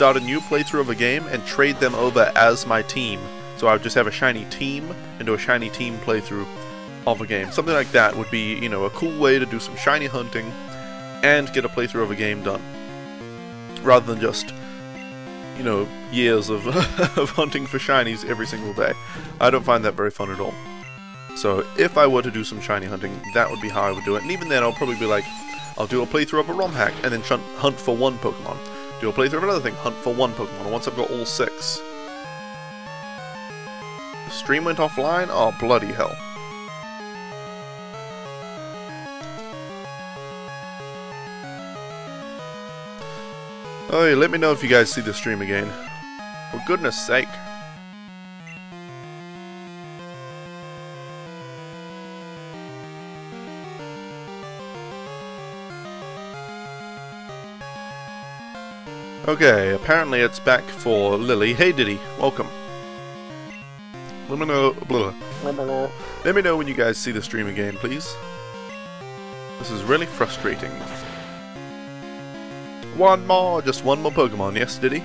start a new playthrough of a game and trade them over as my team. So I would just have a shiny team and do a shiny team playthrough of a game. Something like that would be, you know, a cool way to do some shiny hunting and get a playthrough of a game done. Rather than just, you know, years of, of hunting for shinies every single day. I don't find that very fun at all. So if I were to do some shiny hunting, that would be how I would do it. And even then, I'll probably be like, I'll do a playthrough of a ROM hack and then hunt for one Pokemon. Do a playthrough of another thing, hunt for one Pokemon. And once I've got all 6. The stream went offline? Oh, bloody hell. Oh, yeah, let me know if you guys see the stream again. For goodness sake. Okay, apparently it's back for Lily. Hey Diddy, welcome. Let me know. Let me know when you guys see the stream again, please. This is really frustrating. One more, just one more Pokemon, yes, Diddy?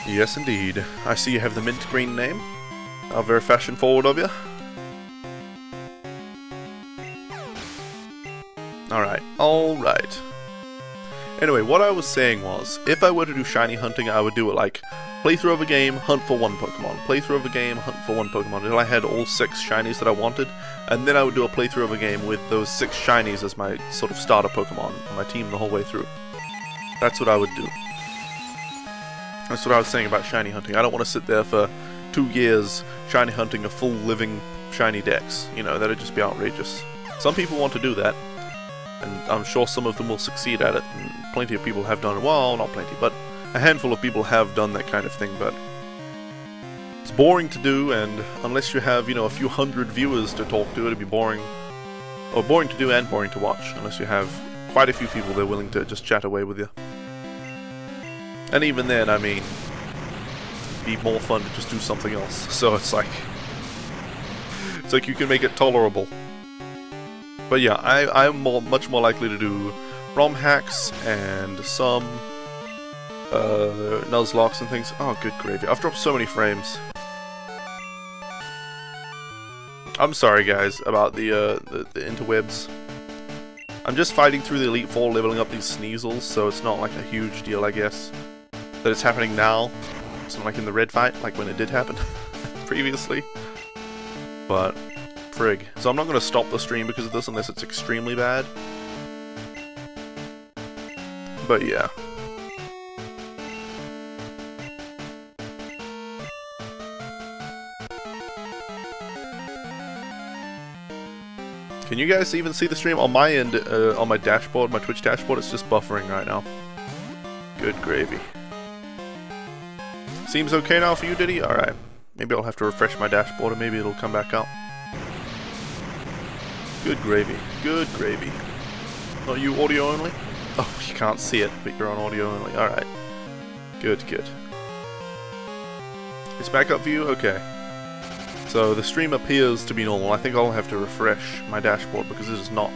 Yes, indeed. I see you have the mint green name. How very fashion forward of you. Alright, alright. Anyway, what I was saying was, if I were to do shiny hunting, I would do it like, playthrough of a game, hunt for one Pokemon. Playthrough of a game, hunt for one Pokemon, until I had all 6 shinies that I wanted, and then I would do a playthrough of a game with those 6 shinies as my sort of starter Pokemon on my team the whole way through. That's what I would do. That's what I was saying about shiny hunting. I don't want to sit there for 2 years shiny hunting a full living shiny dex. You know, that'd just be outrageous. Some people want to do that, and I'm sure some of them will succeed at it, and plenty of people have done it. Well, not plenty, but a handful of people have done that kind of thing, but it's boring to do, and unless you have, you know, a few hundred viewers to talk to, it'd be boring. Or boring to do and boring to watch, unless you have quite a few people that are willing to just chat away with you. And even then, I mean, it'd be more fun to just do something else. So it's like you can make it tolerable. But yeah, I'm much more likely to do ROM hacks and some Nuzlocke and things. Oh, good gravy. I've dropped so many frames. I'm sorry, guys, about the interwebs. I'm just fighting through the Elite Four, leveling up these Sneasels, so it's not like a huge deal, I guess. That it's happening now. It's not like in the red fight, like when it did happen previously. But frig. So I'm not going to stop the stream because of this unless it's extremely bad. But yeah. Can you guys even see the stream? On my end, on my dashboard, my Twitch dashboard, it's just buffering right now. Good gravy. Seems okay now for you, Diddy? Alright. Maybe I'll have to refresh my dashboard and maybe it'll come back up. Good gravy. Good gravy. Are you audio only? Oh, you can't see it, but you're on audio only. Alright. Good, good. It's back up for you? Okay. So the stream appears to be normal. I think I'll have to refresh my dashboard because it is not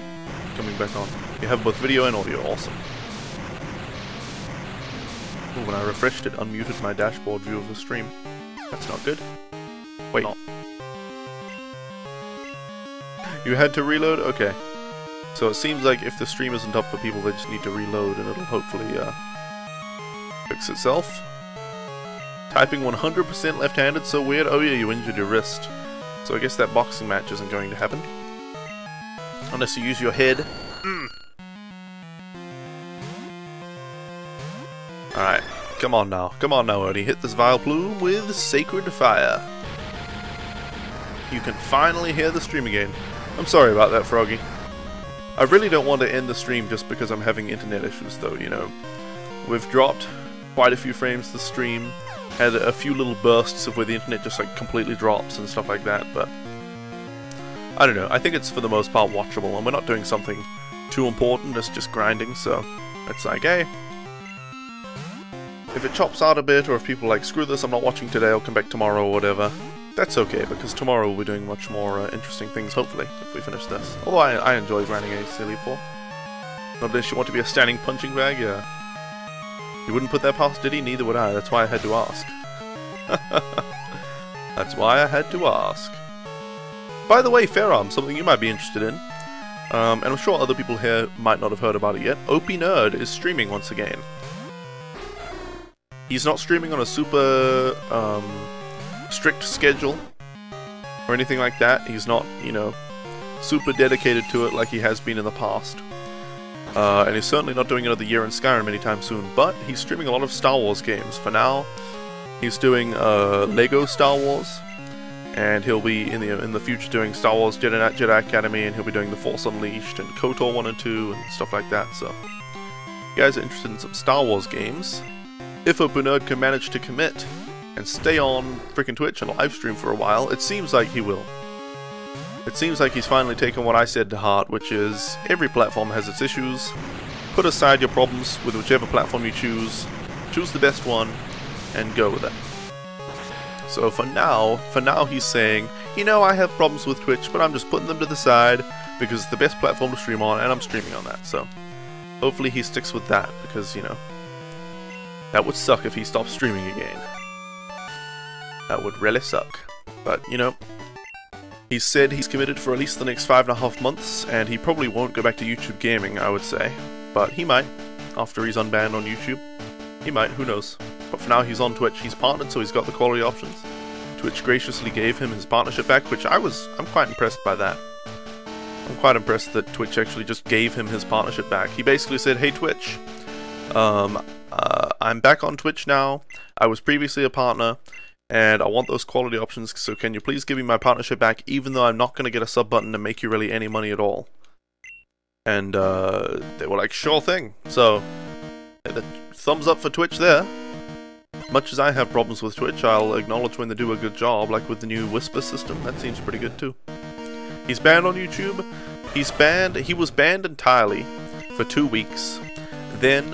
coming back on. You have both video and audio. Awesome. Ooh, when I refreshed it, unmuted my dashboard view of the stream. That's not good. Wait. Not. You had to reload? Okay. So it seems like if the stream isn't up for people, they just need to reload and it'll hopefully fix itself. Typing 100% left-handed, so weird. Oh yeah, you injured your wrist. So I guess that boxing match isn't going to happen. Unless you use your head. Alright, come on now. Come on now, Odie. Hit this Vileplume with Sacred Fire. You can finally hear the stream again. I'm sorry about that, Froggy. I really don't want to end the stream just because I'm having internet issues, though, you know. We've dropped quite a few frames to the stream. Had a few little bursts of where the internet just like completely drops and stuff like that, but I don't know. I think it's for the most part watchable, and we're not doing something too important. It's just grinding, so it's like, hey, if it chops out a bit, or if people are like, screw this, I'm not watching today, I'll come back tomorrow or whatever, that's okay, because tomorrow we'll be doing much more interesting things, hopefully, if we finish this. Although I enjoy grinding a Celebi for. Not unless you want to be a standing punching bag, yeah. He wouldn't put that past, did he? Neither would I. That's why I had to ask. That's why I had to ask. By the way, Fairarm, something you might be interested in, and I'm sure other people here might not have heard about it yet, Pkmn is streaming once again. He's not streaming on a super strict schedule or anything like that. He's not, you know, super dedicated to it like he has been in the past. And he's certainly not doing another year in Skyrim anytime soon, but he's streaming a lot of Star Wars games. For now, he's doing Lego Star Wars, and he'll be in the future doing Star Wars Jedi Academy, and he'll be doing The Force Unleashed and KOTOR 1 and 2 and stuff like that. So, if you guys are interested in some Star Wars games, if Pkmn can manage to commit and stay on freaking Twitch and live stream for a while, it seems like he will. It seems like he's finally taken what I said to heart, which is every platform has its issues. Put aside your problems with whichever platform you choose the best one, and go with it. So for now he's saying, you know, I have problems with Twitch, but I'm just putting them to the side because it's the best platform to stream on, and I'm streaming on that. So hopefully he sticks with that, because, you know, that would suck if he stopped streaming again. That would really suck. But, you know, he said he's committed for at least the next 5.5 months, and he probably won't go back to YouTube gaming, I would say. But he might, after he's unbanned on YouTube. He might, who knows. But for now he's on Twitch. He's partnered, so he's got the quality options. Twitch graciously gave him his partnership back, which I'm quite impressed by that. I'm quite impressed that Twitch actually just gave him his partnership back. He basically said, hey Twitch, I'm back on Twitch now. I was previously a partner, and I want those quality options, so can you please give me my partnership back, even though I'm not going to get a sub button to make you really any money at all. And they were like, sure thing. So, the thumbs up for Twitch there. Much as I have problems with Twitch, I'll acknowledge when they do a good job, like with the new Whisper system. That seems pretty good too. He's banned on YouTube. He was banned entirely for 2 weeks. Then,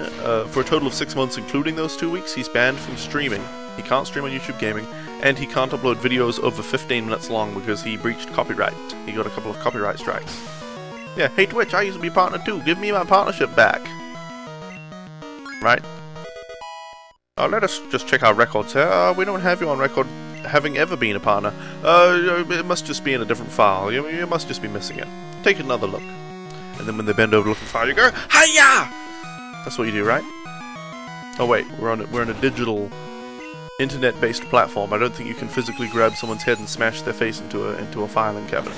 for a total of 6 months, including those 2 weeks, he's banned from streaming. He can't stream on YouTube Gaming, and he can't upload videos over 15 minutes long because he breached copyright. He got a couple of copyright strikes. Yeah, hey Twitch, I used to be a partner too. Give me my partnership back. Right? Let us just check our records here. We don't have you on record having ever been a partner. It must just be in a different file. You must just be missing it. Take another look. And then when they bend over to look at the file, you go, hiya! That's what you do, right? Oh wait, we're on a digital, internet-based platform. I don't think you can physically grab someone's head and smash their face into a filing cabinet.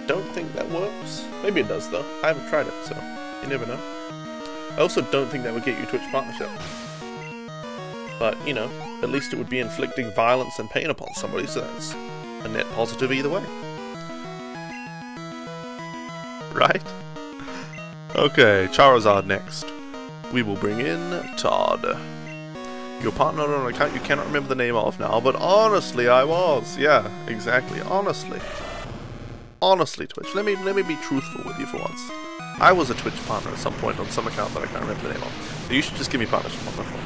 Don't think that works. Maybe it does though. I haven't tried it, so you never know. I also don't think that would get you Twitch partnership. But, you know, at least it would be inflicting violence and pain upon somebody, so that's a net positive either way. Right? Okay, Charizard next. We will bring in Todd. Your partner on an account you cannot remember the name of now, but honestly I was. Yeah, exactly. Honestly, Twitch, let me be truthful with you for once. I was a Twitch partner at some point on some account that I can't remember the name of. So you should just give me partnership on that one.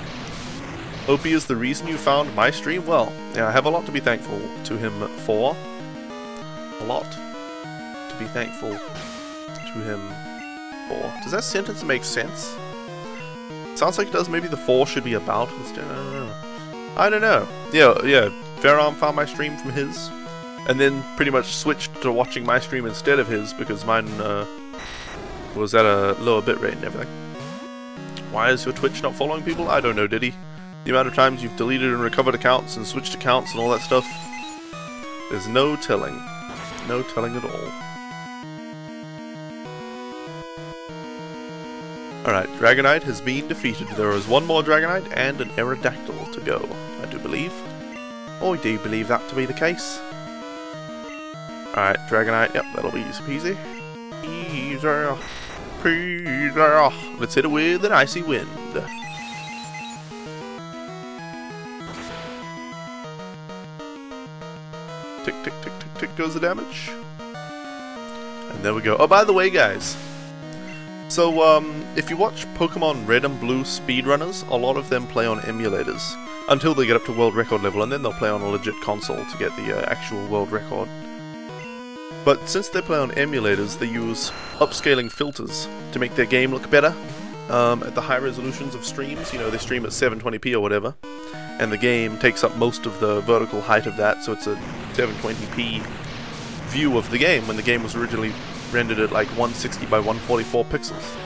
Opie is the reason you found my stream? Well, yeah, I have a lot to be thankful to him for. A lot to be thankful to him for. Does that sentence make sense? Sounds like it does. Maybe the for should be about instead. I don't know. Yeah. Fairarm found my stream from his, and then pretty much switched to watching my stream instead of his because mine was at a lower bitrate and everything. Why is your Twitch not following people? I don't know, Diddy. The amount of times you've deleted and recovered accounts and switched accounts and all that stuff, there's no telling. No telling at all. Alright, Dragonite has been defeated. There is one more Dragonite and an Aerodactyl to go, I do believe. I do believe that to be the case. Alright, Dragonite, yep, that'll be easy peasy. Easy peasy. Let's hit it with an Icy Wind. Tick, tick, tick, tick, tick goes the damage. And there we go. Oh, by the way, guys. So, if you watch Pokemon Red and Blue speedrunners, a lot of them play on emulators. Until they get up to world record level, and then they'll play on a legit console to get the actual world record. But since they play on emulators, they use upscaling filters to make their game look better. at the high resolutions of streams. You know, they stream at 720p or whatever, and the game takes up most of the vertical height of that, so it's a 720p view of the game when the game was originally rendered at like 160 by 144 pixels.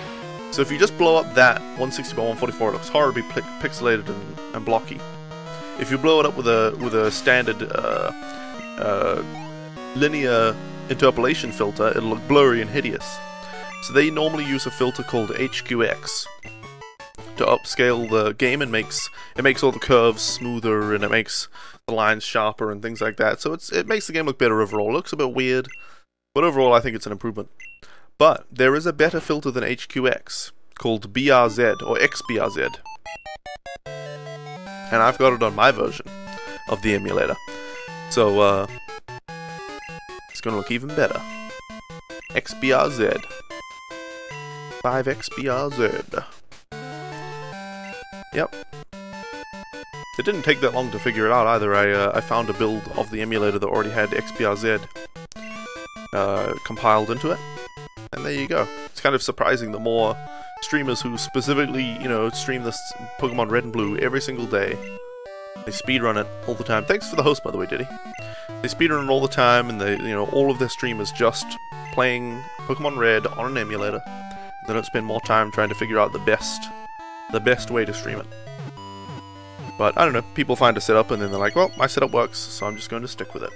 So if you just blow up that 160 by 144, it looks horribly pixelated and blocky. If you blow it up with a standard linear interpolation filter, it'll look blurry and hideous. So they normally use a filter called HQX to upscale the game, and it makes all the curves smoother, and it makes the lines sharper and things like that. So it makes the game look better overall. It looks a bit weird, but overall I think it's an improvement. But there is a better filter than HQX called BRZ or XBRZ, and I've got it on my version of the emulator. So it's gonna look even better. XBRZ. 5XBRZ. Yep. It didn't take that long to figure it out either. I found a build of the emulator that already had XBRZ compiled into it, and there you go. It's kind of surprising that more streamers who specifically, you know, stream this Pokemon Red and Blue every single day, they speedrun it all the time. Thanks for the host, by the way, Diddy. They speedrun it all the time, and they, you know, all of their stream is just playing Pokemon Red on an emulator. They don't spend more time trying to figure out the best way to stream it. But I don't know, people find a setup and then they're like, well, my setup works, so I'm just going to stick with it.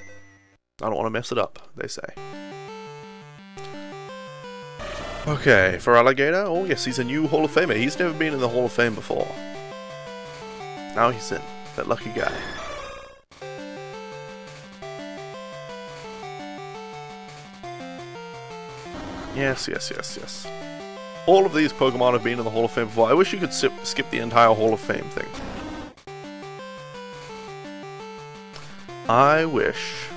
I don't want to mess it up, they say. Okay, for Alligator, oh yes, he's a new Hall of Famer. He's never been in the Hall of Fame before. Now he's in. That lucky guy. Yes, yes, yes, yes. All of these Pokemon have been in the Hall of Fame before. I wish you could skip the entire Hall of Fame thing. I wish.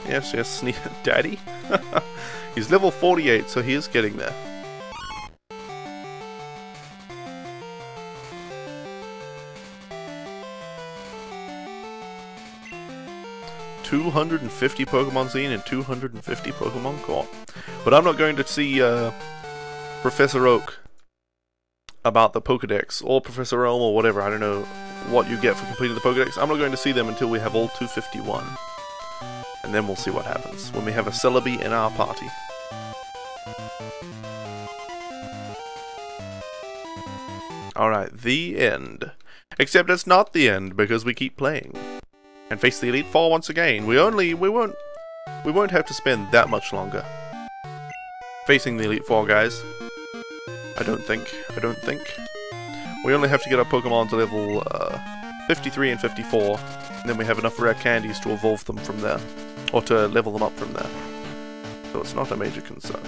Yes, yes, Daddy. He's level 48, so he is getting there. $250 Pokemon Zine and 250 Pokemon Core. But I'm not going to see Professor Oak about the Pokedex, or Professor Elm, or whatever. I don't know what you get for completing the Pokedex. I'm not going to see them until we have all 251. And then we'll see what happens when we have a Celebi in our party. Alright, the end. Except it's not the end, because we keep playing. And face the Elite Four once again. We won't have to spend that much longer facing the Elite Four, guys. I don't think. We only have to get our Pokemon to level 53 and 54, and then we have enough rare candies to evolve them from there, or to level them up from there. So it's not a major concern.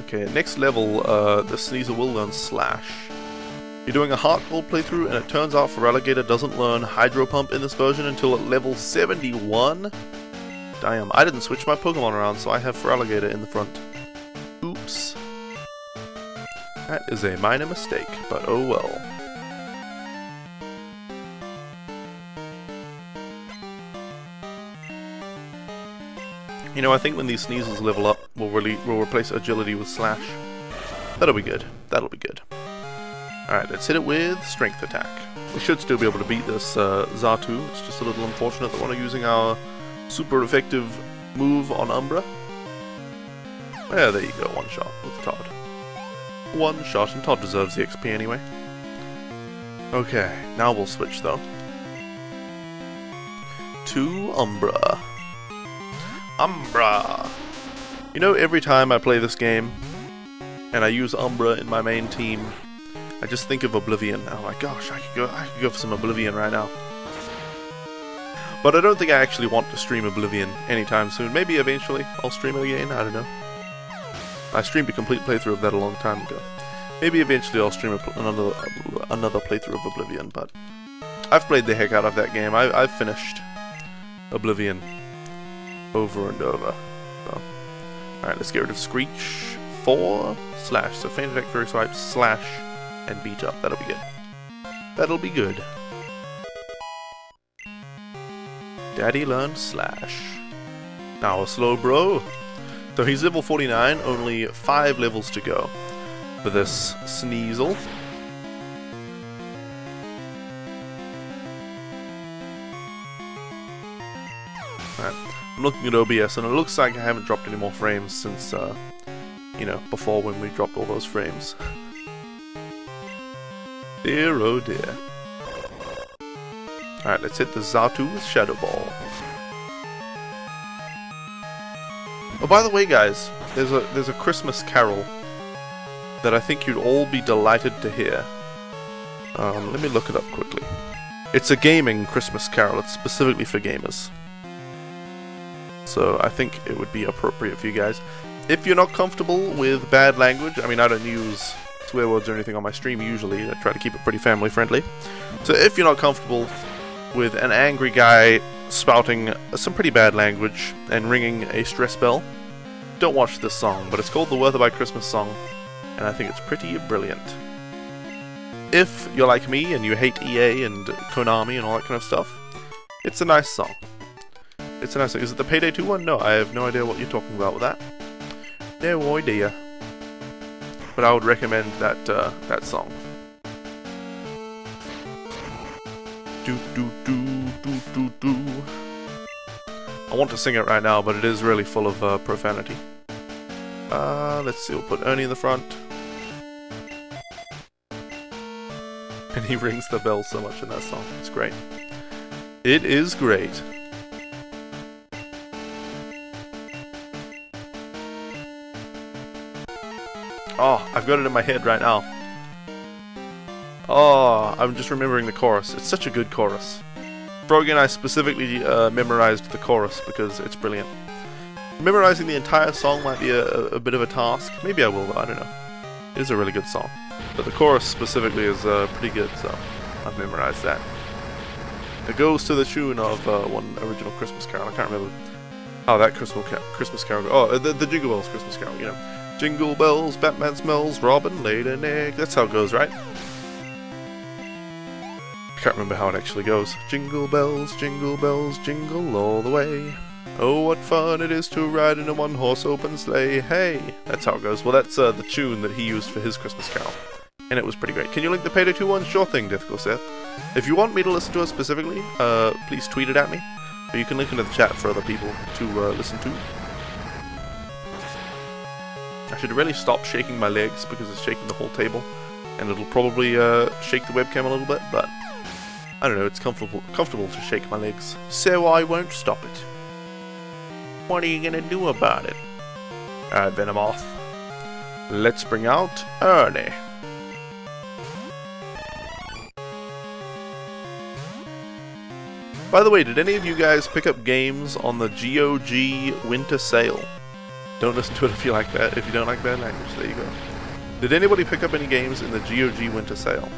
Okay, next level, the Sneasel will learn Slash. You're doing a Heart Gold playthrough, and it turns out Feraligatr doesn't learn Hydro Pump in this version until at level 71? Damn, I didn't switch my Pokemon around, so I have Feraligatr in the front. Oops. That is a minor mistake, but oh well. You know, I think when these Sneasels level up, we'll replace Agility with Slash. That'll be good. That'll be good. Alright, let's hit it with Strength Attack. We should still be able to beat this Xatu. It's just a little unfortunate that we're not using our super effective move on Umbra. Yeah, there you go, one shot with Todd. One shot, and Todd deserves the XP anyway. Okay, now we'll switch though. To Umbra. Umbra! You know, every time I play this game, and I use Umbra in my main team, I just think of Oblivion. Oh my gosh, I could go for some Oblivion right now. But I don't think I actually want to stream Oblivion anytime soon. Maybe eventually I'll stream it again, I don't know. I streamed a complete playthrough of that a long time ago. Maybe eventually I'll stream another playthrough of Oblivion, but I've played the heck out of that game. I've finished Oblivion over and over. So. Alright, let's get rid of Screech. 4 Slash. So Feint Attack, Fairy Swipe, Slash, and Beat Up. That'll be good. That'll be good. Daddy learned Slash. Now a slow bro. So he's level 49, only 5 levels to go for this Sneasel. Alright, I'm looking at OBS and it looks like I haven't dropped any more frames since, you know, before when we dropped all those frames. Dear oh dear. Alright, let's hit the Xatu with Shadow Ball. Oh, by the way, guys, there's a Christmas carol that I think you'd all be delighted to hear. Let me look it up quickly. It's a gaming Christmas carol. It's specifically for gamers. So I think it would be appropriate for you guys. If you're not comfortable with bad language, I mean, I don't use swear words or anything on my stream usually. I try to keep it pretty family friendly. So if you're not comfortable with an angry guy spouting some pretty bad language and ringing a stress bell, don't watch this song, but it's called the Worth It by Christmas song, and I think it's pretty brilliant. If you're like me and you hate EA and Konami and all that kind of stuff, it's a nice song. It's a nice song. Is it the Payday 2 one? No, I have no idea what you're talking about with that. No idea. But I would recommend that that song. Do do do do do do. I want to sing it right now, but it is really full of profanity. Let's see, we'll put Ernie in the front. And he rings the bell so much in that song. It's great. It is great. Oh, I've got it in my head right now. Oh, I'm just remembering the chorus. It's such a good chorus. Froggy and I specifically memorized the chorus because it's brilliant. Memorizing the entire song might be a bit of a task. Maybe I will, though. I don't know. It is a really good song. But the chorus specifically is pretty good, so I've memorized that. It goes to the tune of one original Christmas carol. I can't remember how that Christmas carol goes. Oh, the Jingle Bells Christmas carol, you know. Jingle bells, Batman smells, Robin laid an egg. That's how it goes, right? I can't remember how it actually goes. Jingle bells, jingle all the way. Oh, what fun it is to ride in a one-horse open sleigh. Hey! That's how it goes. Well, that's the tune that he used for his Christmas carol. And it was pretty great. Can you link the Payday 2 one? Sure thing, Difficult Seth. If you want me to listen to it specifically, please tweet it at me. Or you can link it in the chat for other people to listen to. I should really stop shaking my legs because it's shaking the whole table. And it'll probably shake the webcam a little bit, but I don't know, it's comfortable to shake my legs. So I won't stop it. What are you gonna do about it? Alright, Venomoth. Let's bring out Ernie. By the way, did any of you guys pick up games on the GOG Winter Sale? Don't listen to it if you like that. If you don't like bad language, there you go. Did anybody pick up any games in the GOG Winter Sale?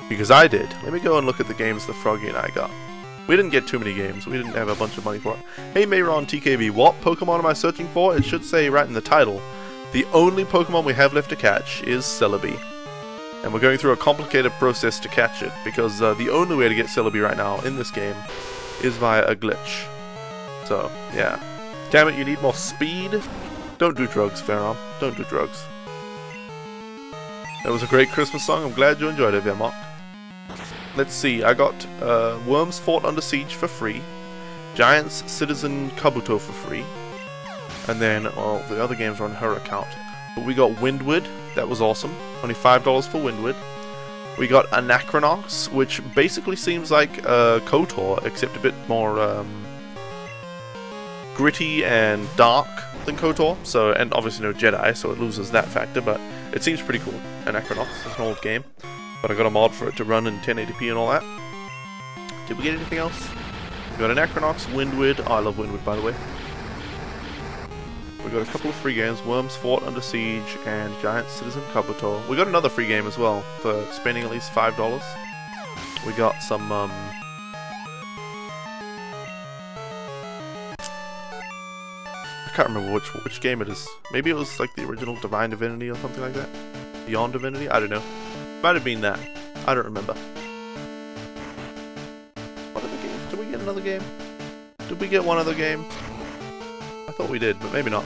Because I did. Let me go and look at the games that Froggy and I got. We didn't get too many games. We didn't have a bunch of money for it. Hey Mayron TKB, what Pokemon am I searching for? It should say right in the title. The only Pokemon we have left to catch is Celebi. And we're going through a complicated process to catch it, because the only way to get Celebi right now in this game is via a glitch. So, yeah. Damn it, you need more speed? Don't do drugs, Pharaoh. Don't do drugs. That was a great Christmas song. I'm glad you enjoyed it, Vermont. Let's see, I got Worms Fort Under Siege for free, Giants Citizen Kabuto for free, and then all the other games are on her account. But we got Windward, that was awesome, only $5 for Windward. We got Anachronox, which basically seems like KOTOR, except a bit more gritty and dark than KOTOR, so, and obviously no Jedi, so it loses that factor, but it seems pretty cool. Anachronox, it's an old game. But I got a mod for it to run in 1080p and all that. Did we get anything else? We got an Anachronox, Windward. Oh, I love Windward, by the way. We got a couple of free games: Worms Fort Under Siege and Giant Citizen Kabuto. We got another free game as well for spending at least $5. We got some I can't remember which game it is. Maybe it was like the original Divine Divinity or something like that. Beyond Divinity? I don't know. Might have been that. I don't remember. What other games? Did we get another game? Did we get one other game? I thought we did, but maybe not.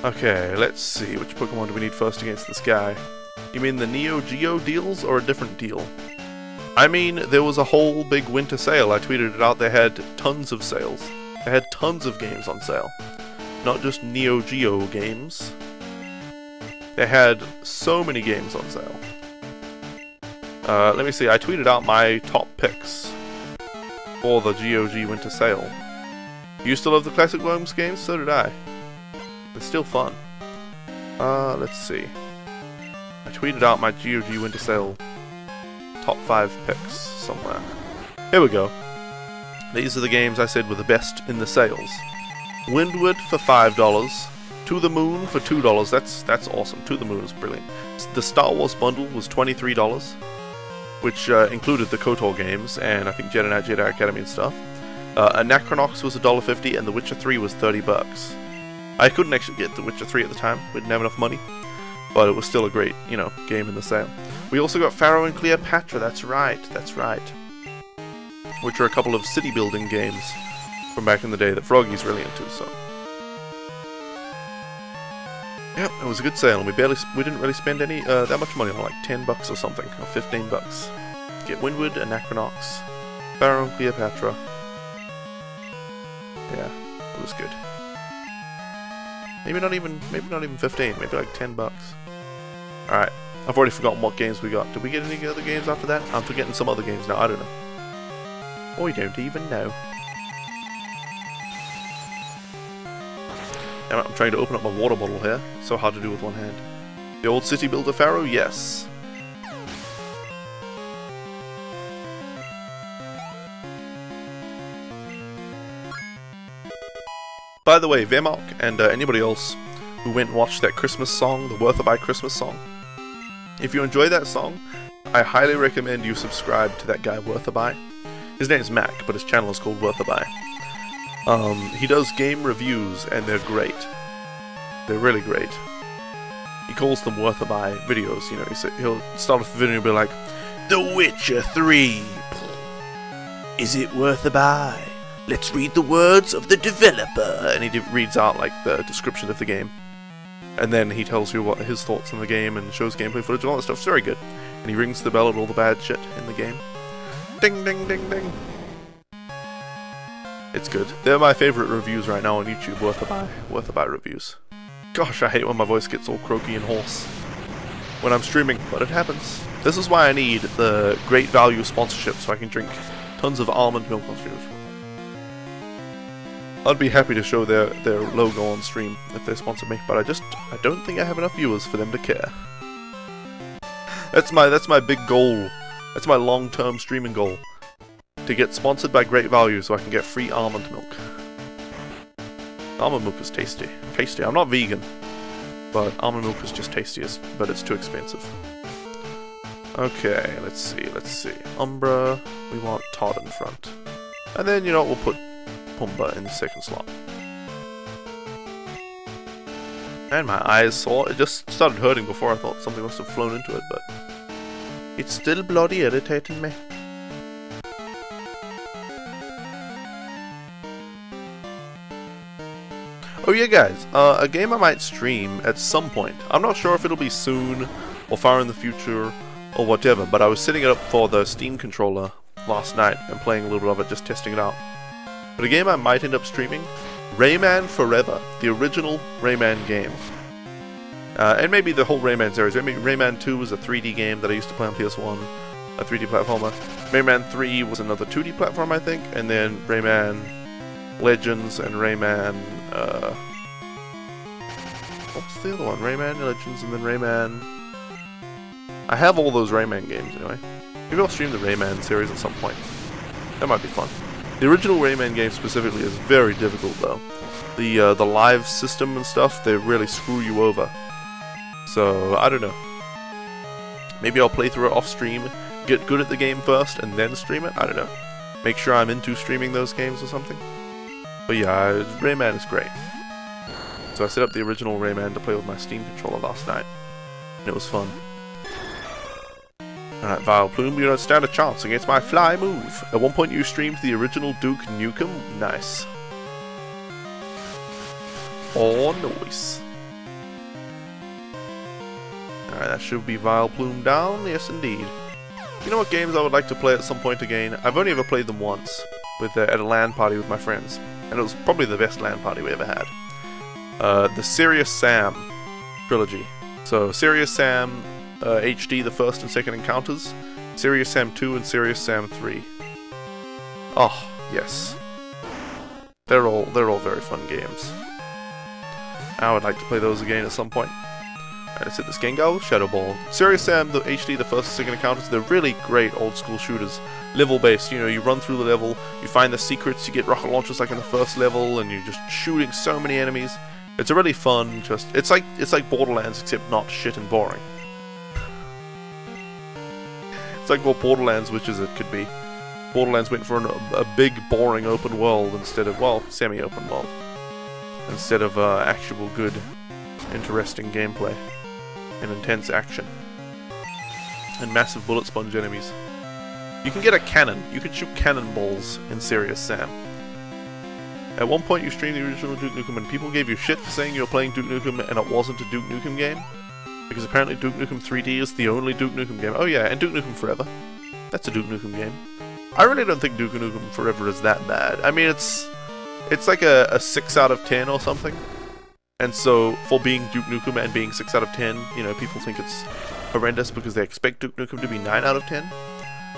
Okay, let's see. Which Pokemon do we need first against this guy? You mean the Neo Geo deals or a different deal? I mean, there was a whole big winter sale. I tweeted it out. They had tons of sales. They had tons of games on sale. Not just Neo Geo games. They had so many games on sale. Let me see. I tweeted out my top picks for the GOG winter sale. You still love the Classic Worms games? So did I. They're still fun. Let's see. I tweeted out my GOG winter sale top 5 picks somewhere. Here we go. These are the games I said were the best in the sales. Windward for $5. To the Moon for $2. That's awesome. To the Moon is brilliant. The Star Wars bundle was $23, which included the KOTOR games and I think Jedi Knight, Jedi Academy and stuff. Anachronox was $1.50 and The Witcher 3 was $30. I couldn't actually get The Witcher 3 at the time. We didn't have enough money, but it was still a great, you know, game in the sale. We also got Pharaoh and Cleopatra. That's right. Which are a couple of city building games from back in the day that Froggy's really into. So, yep, it was a good sale, and we didn't really spend any that much money on, like $10 or something, or $15. Get Windward, Anachronox, Pharaoh and Cleopatra. Yeah, it was good. Maybe not even 15, maybe like $10. Alright, I've already forgotten what games we got. Did we get any other games after that? I'm forgetting some other games now, I don't know. Oh, you don't even know. I'm trying to open up my water bottle here. So hard to do with one hand. The old city builder Pharaoh? Yes. By the way, Vemok and anybody else who went and watched that Christmas song, the Worth a Buy Christmas song, if you enjoy that song, I highly recommend you subscribe to that guy Worth a Buy. His name's Mac, but his channel is called Worth a Buy. He does game reviews, and they're great. They're really great. He calls them Worth a Buy videos, you know, he'll start off the video and be like, The Witcher 3! Is it worth a buy? Let's read the words of the developer! And he reads out, like, the description of the game. And then he tells you what his thoughts on the game and shows gameplay footage and all that stuff. It's very good. And he rings the bell at all the bad shit in the game. Ding, ding, ding, ding. It's good. They're my favorite reviews right now on YouTube. Worth a buy. Worth a buy reviews. Gosh, I hate when my voice gets all croaky and hoarse when I'm streaming, but it happens. This is why I need the great value sponsorship so I can drink tons of almond milk on stream. I'd be happy to show their logo on stream if they sponsor me, but I don't think I have enough viewers for them to care. That's my big goal. That's my long-term streaming goal. To get sponsored by Great Value so I can get free almond milk. Almond milk is tasty. Tasty. I'm not vegan, but almond milk is just tastiest, but it's too expensive. Okay, let's see. Umbra, we want Todd in front. And then, you know, we'll put Pumbaa in the second slot. And my eyes sore. It just started hurting before. I thought something must have flown into it, but it's still bloody irritating me. Oh yeah guys, a game I might stream at some point. I'm not sure if it'll be soon, or far in the future, or whatever, but I was setting it up for the Steam controller last night and playing a little bit of it, just testing it out. But a game I might end up streaming, Rayman Forever, the original Rayman game. And maybe the whole Rayman series. Maybe Rayman 2 was a 3D game that I used to play on PS1, a 3D platformer. Rayman 3 was another 2D platform, I think, and then Rayman Legends and Rayman, what's the other one? Rayman Legends and then Rayman... I have all those Rayman games anyway. Maybe I'll stream the Rayman series at some point. That might be fun. The original Rayman game specifically is very difficult though. The live system and stuff, they really screw you over. So, I don't know. Maybe I'll play through it off stream, get good at the game first, and then stream it? I don't know. Make sure I'm into streaming those games or something. But yeah, Rayman is great. So I set up the original Rayman to play with my Steam controller last night. And it was fun. Alright, Vileplume, you don't stand a chance against my fly move. At one point you streamed the original Duke Nukem. Nice. Oh, nice. Alright, that should be Vile Plume down. Yes, indeed. You know what games I would like to play at some point again? I've only ever played them once with at a LAN party with my friends, and it was probably the best LAN party we ever had. The Serious Sam trilogy. So Serious Sam HD, the first and second encounters, Serious Sam 2 and Serious Sam 3. Oh, yes. They're all very fun games. I would like to play those again at some point. Alright, let's hit this Gengar, Shadow Ball. Serious Sam, the HD, the first and second encounters, they're really great old school shooters. Level based, you know, you run through the level, you find the secrets, you get rocket launchers like in the first level, and you're just shooting so many enemies. It's a really fun, it's like Borderlands except not shit and boring. It's like what Borderlands wishes it could be. Borderlands went for a big, boring open world instead of, well, semi-open world. Instead of actual good, interesting gameplay. And intense action. And massive bullet sponge enemies. You can get a cannon. You can shoot cannonballs in Serious Sam. At one point you streamed the original Duke Nukem and people gave you shit for saying you were playing Duke Nukem and it wasn't a Duke Nukem game. Because apparently Duke Nukem 3D is the only Duke Nukem game. Oh yeah, and Duke Nukem Forever. That's a Duke Nukem game. I really don't think Duke Nukem Forever is that bad. I mean, it's like a 6 out of 10 or something. And so, for being Duke Nukem and being 6 out of 10, you know, people think it's horrendous because they expect Duke Nukem to be 9 out of 10.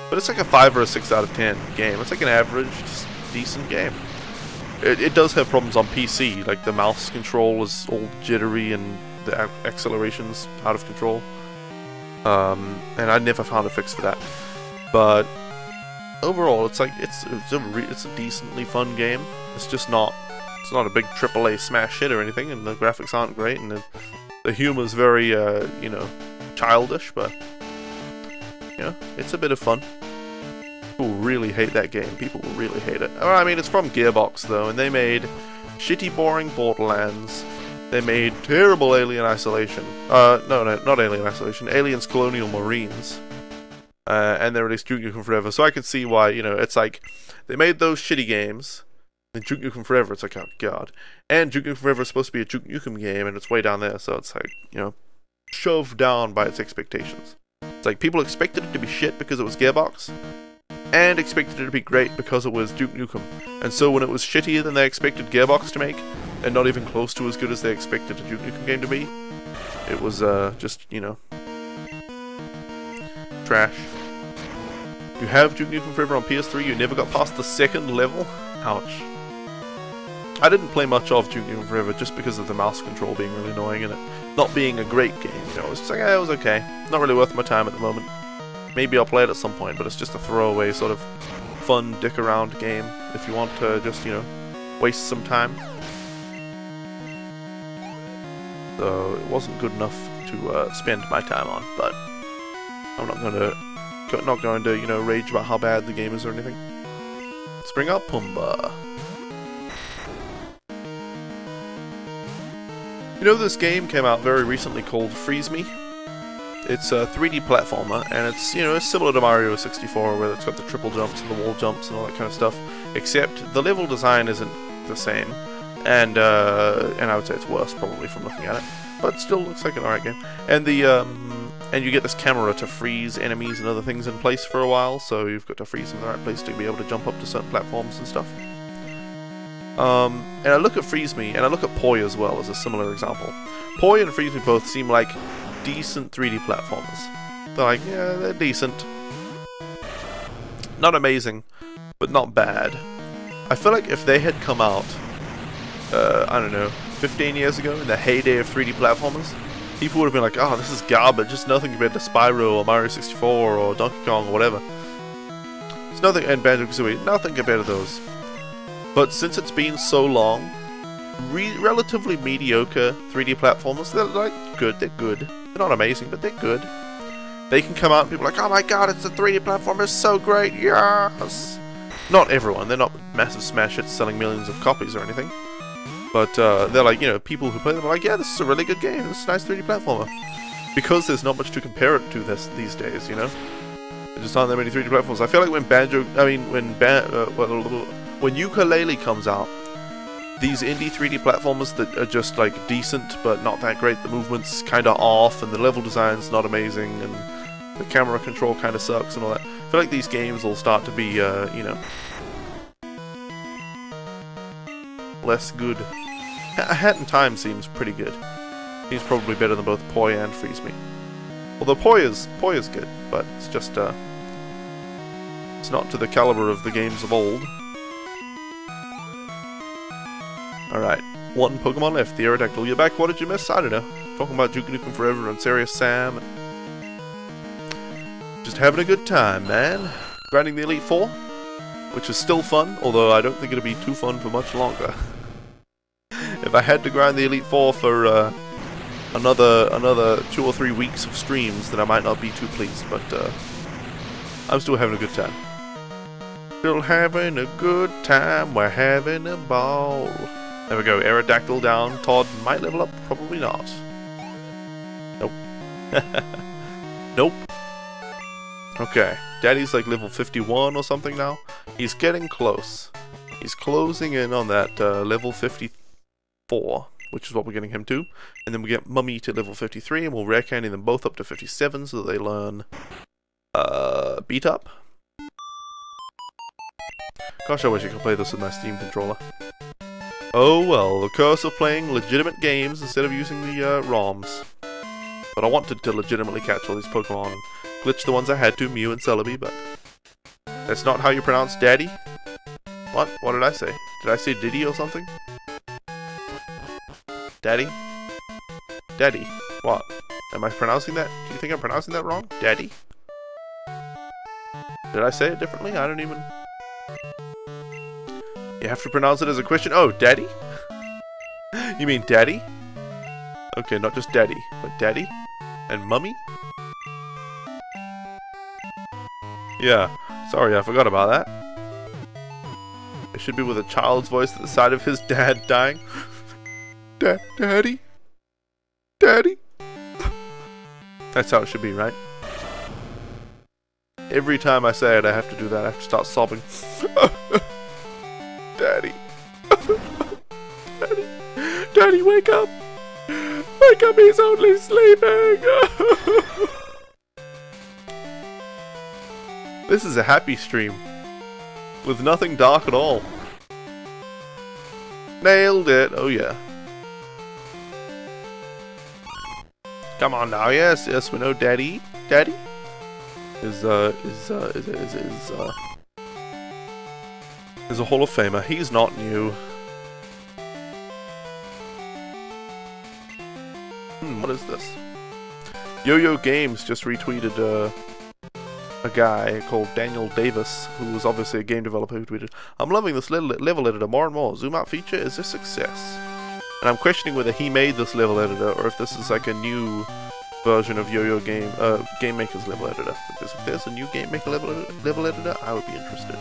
But it's like a 5 or a 6 out of 10 game. It's like an average, decent game. It does have problems on PC, like the mouse control is all jittery and the acceleration's out of control. And I never found a fix for that. But overall, it's like it's a decently fun game. It's just not a big AAA smash hit or anything, and the graphics aren't great, and the humor's very you know, childish, but you know, it's a bit of fun. People really hate that game. People will really hate it. I mean, it's from Gearbox though, and they made shitty, boring Borderlands. They made terrible Alien Isolation. No, not Alien Isolation. Aliens Colonial Marines. And they released Duke Nukem Forever. So I can see why, you know, it's like they made those shitty games. And Duke Nukem Forever, it's like, oh god. And Duke Nukem Forever is supposed to be a Duke Nukem game, and it's way down there, so it's like, you know, shoved down by its expectations. It's like people expected it to be shit because it was Gearbox, and expected it to be great because it was Duke Nukem. And so when it was shittier than they expected Gearbox to make, and not even close to as good as they expected a Duke Nukem game to be, it was just, you know, trash. You have Duke Nukem Forever on PS3, you never got past the second level? Ouch. I didn't play much of Duke Nukem Forever just because of the mouse control being really annoying and it not being a great game, you know. It's just like, it was okay. Not really worth my time at the moment. Maybe I'll play it at some point, but it's just a throwaway sort of fun dick around game if you want to just, you know, waste some time. So it wasn't good enough to spend my time on, but I'm not going to, you know, rage about how bad the game is or anything. Let's bring up Pumbaa. You know, this game came out very recently called Freeze Me. It's a 3D platformer, and it's, you know, it's similar to Mario 64, where it's got the triple jumps and the wall jumps and all that kind of stuff, except the level design isn't the same, and I would say it's worse probably from looking at it, but it still looks like an alright game. And and you get this camera to freeze enemies and other things in place for a while, so you've got to freeze them in the right place to be able to jump up to certain platforms and stuff. And I look at Freeze Me, and I look at Poi as well as a similar example. Poi and Freeze Me both seem like decent 3D platformers. They're like, yeah, they're decent. Not amazing, but not bad. I feel like if they had come out, I don't know, 15 years ago, in the heyday of 3D platformers, people would have been like, oh, this is garbage, just nothing compared to Spyro or Mario 64 or Donkey Kong or whatever. It's nothing, and Banjo-Kazooie, nothing compared to those. But since it's been so long, relatively mediocre 3D platformers, they're like good, they're good. They're not amazing, but they're good. They can come out and people are like, oh my god, it's a 3D platformer, it's so great, yes! Not everyone, they're not massive smash hits selling millions of copies or anything. But they're like, you know, people who play them are like, yeah, this is a really good game, this is a nice 3D platformer. Because there's not much to compare it to these days, you know? There just aren't that many 3D platforms. I feel like when when Ukulele comes out, these indie 3D platformers that are just like decent but not that great. The movement's kind of off, and the level design's not amazing, and the camera control kind of sucks and all that. I feel like these games will start to be, you know, less good. A Hat in Time seems pretty good. He's probably better than both Poi and Freeze Me. Although Poi is good, but it's just it's not to the caliber of the games of old. Alright, one Pokemon left, the Aerodactyl. You're back, what did you miss? I don't know. Talking about Duke Nukem Forever and Serious Sam. Just having a good time, man. Grinding the Elite Four, which is still fun, although I don't think it'll be too fun for much longer. If I had to grind the Elite Four for another 2 or 3 weeks of streams, then I might not be too pleased, but I'm still having a good time. Still having a good time, we're having a ball. There we go, Aerodactyl down. Todd might level up, probably not. Nope. Nope. Okay, Daddy's like level 51 or something now. He's getting close. He's closing in on that level 54, which is what we're getting him to. And then we get Mummy to level 53, and we'll rare candy them both up to 57 so that they learn Beat Up. Gosh, I wish I could play this with my Steam controller. Oh well, the curse of playing legitimate games instead of using the ROMs. But I wanted to legitimately catch all these Pokemon and glitch the ones I had to, Mew and Celebi, but that's not how you pronounce Daddy. What? What did I say? Did I say Diddy or something? Daddy? Daddy. What? Am I pronouncing that? Do you think I'm pronouncing that wrong? Daddy? Did I say it differently? I don't even... You have to pronounce it as a question? Oh, Daddy? You mean Daddy? Okay, not just Daddy, but Daddy? And Mummy? Yeah, sorry, I forgot about that. It should be with a child's voice at the side of his dad dying. Daddy? Daddy? That's how it should be, right? Every time I say it, I have to do that. I have to start sobbing. Daddy. Daddy. Daddy, wake up! Wake up, he's only sleeping! This is a happy stream. With nothing dark at all. Nailed it! Oh yeah. Come on now, yes, yes, we know Daddy. Daddy? Is a Hall of Famer. He's not new. What is this? Yo-Yo Games just retweeted a guy called Daniel Davis, who was obviously a game developer, who tweeted, "I'm loving this level editor more and more. Zoom out feature is a success." And I'm questioning whether he made this level editor or if this is like a new version of Yo-Yo Game Maker's level editor. Because if there's a new Game Maker level editor, I would be interested.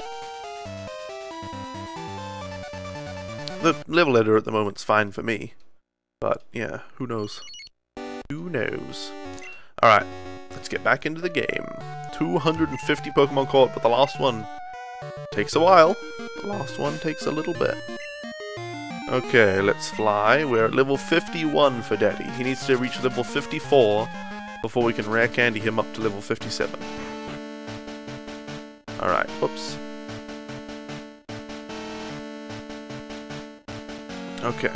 The level editor at the moment's fine for me, but yeah, who knows? Who knows? Alright, let's get back into the game. 250 Pokemon caught, but the last one takes a while. The last one takes a little bit. Okay, let's fly. We're at level 51 for Daddy. He needs to reach level 54 before we can rare candy him up to level 57. Alright, whoops. Okay.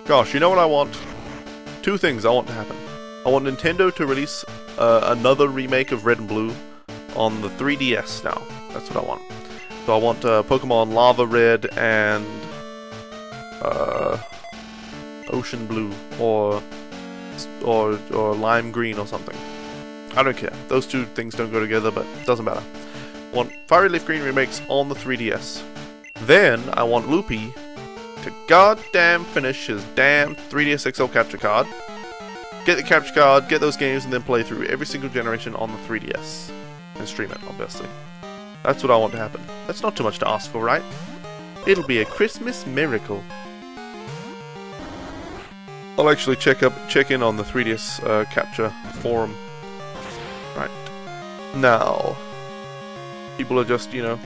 Gosh, you know what I want? Two things I want to happen. I want Nintendo to release another remake of Red and Blue on the 3DS now. That's what I want. So I want Pokemon Lava Red and Ocean Blue or Lime Green or something. I don't care. Those two things don't go together, but it doesn't matter. I want Fiery Leaf Green remakes on the 3DS. Then I want Loopy to goddamn finish his damn 3DS XL capture card. Get the capture card, get those games, and then play through every single generation on the 3DS. And stream it, obviously. That's what I want to happen. That's not too much to ask for, right? It'll be a Christmas miracle. I'll actually check in on the 3DS capture forum. Right. Now. People are just, you know,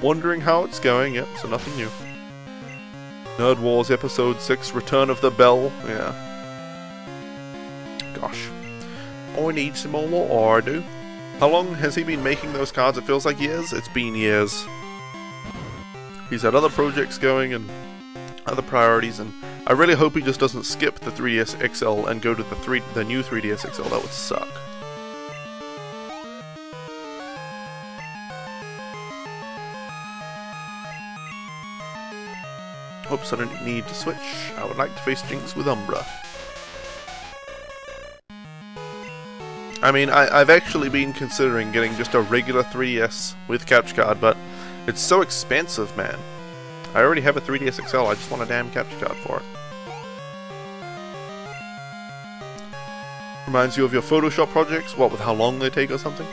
wondering how it's going. Yep, so nothing new. Nerd Wars Episode 6, Return of the Bell. Yeah. Gosh. I need some more order. How long has he been making those cards? It feels like years. It's been years. He's had other projects going and other priorities, and I really hope he just doesn't skip the 3DS XL and go to the new 3DS XL. That would suck. Oops, I don't need to switch. I would like to face Jinx with Umbra. I mean, I've actually been considering getting just a regular 3DS with capture card, but it's so expensive, man. I already have a 3DS XL, I just want a damn capture card for it. Reminds you of your Photoshop projects? What, with how long they take or something?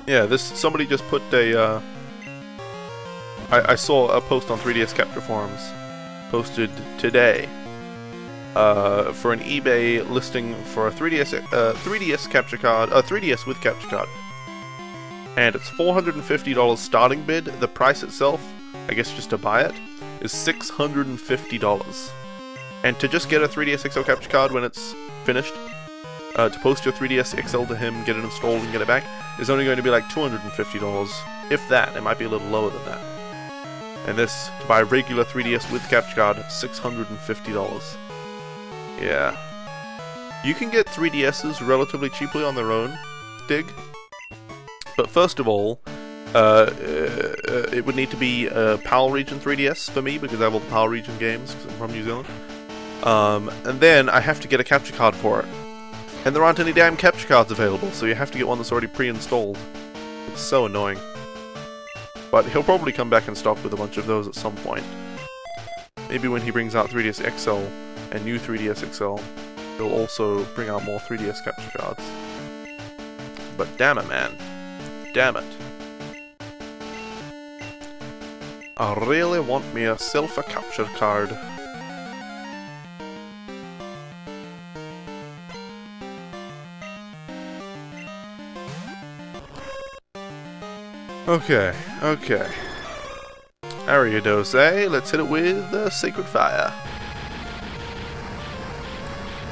Yeah, somebody just put a, I saw a post on 3DS Capture Forums, posted today, for an eBay listing for a 3DS capture card, a 3DS with capture card. And it's $450 starting bid. The price itself, I guess just to buy it, is $650. And to just get a 3DS XL capture card when it's finished, to post your 3DS XL to him, get it installed and get it back, is only going to be like $250. If that, it might be a little lower than that. And this, to buy a regular 3DS with capture card, $650. Yeah. You can get 3DSs relatively cheaply on their own, Dig. But first of all, it would need to be a PAL Region 3DS for me, because I have all the PAL Region games, because I'm from New Zealand. And then I have to get a capture card for it. And there aren't any damn capture cards available, so you have to get one that's already pre-installed. It's so annoying. But he'll probably come back in stock with a bunch of those at some point. Maybe when he brings out 3DS XL and new 3DS XL, he'll also bring out more 3DS capture cards. But damn it, man. Damn it. I really want me a capture card. Okay, okay. Ariadose, let's hit it with the Sacred Fire.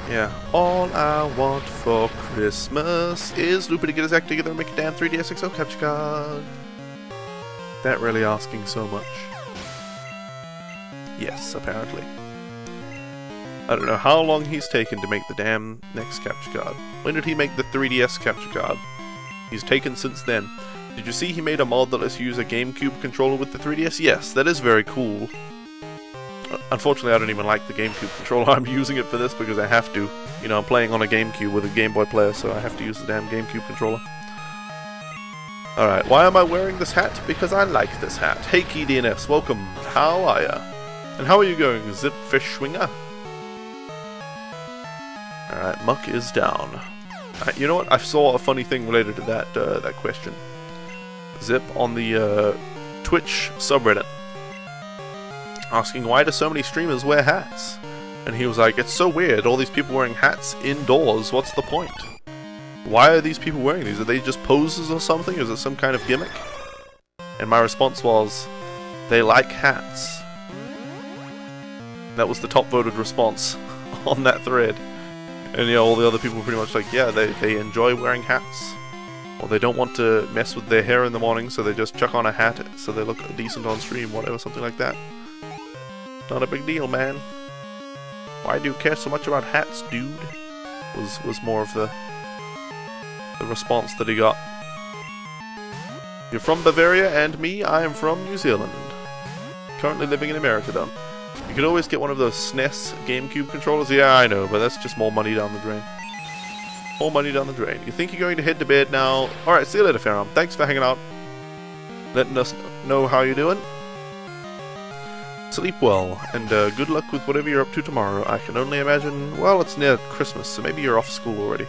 Yeah, all I want for Christmas is Looper to get his act together and make a damn 3DS XL capture card. That really asking so much? Yes, apparently. I don't know how long he's taken to make the damn next capture card. When did he make the 3DS capture card? He's taken since then. Did you see he made a mod that lets you use a GameCube controller with the 3DS? Yes, that is very cool. Unfortunately, I don't even like the GameCube controller. I'm using it for this because I have to. You know, I'm playing on a GameCube with a Game Boy player, so I have to use the damn GameCube controller. Alright, why am I wearing this hat? Because I like this hat. Hey KeyDNS, welcome. How are ya? And how are you going, Zip Fish Swinger? Alright, Muck is down. You know what? I saw a funny thing related to that, that question. Zip on the Twitch subreddit, asking why do so many streamers wear hats? And he was like, it's so weird, all these people wearing hats indoors, what's the point? Why are these people wearing these? Are they just poses or something? Is it some kind of gimmick? And my response was, they like hats. That was the top voted response on that thread. And yeah, all the other people were pretty much like, yeah, they enjoy wearing hats. Or they don't want to mess with their hair in the morning, so they just chuck on a hat so they look decent on stream, whatever, something like that. Not a big deal, man. Why do you care so much about hats, dude? Was more of the response that he got. You're from Bavaria, and me, I am from New Zealand. Currently living in America, though. You could always get one of those SNES GameCube controllers. Yeah, I know, but that's just more money down the drain. More money down the drain. You think you're going to head to bed now? Alright, see you later, Farum. Thanks for hanging out. Letting us know how you're doing. Sleep well, and good luck with whatever you're up to tomorrow. I can only imagine, well, it's near Christmas, so maybe you're off school already.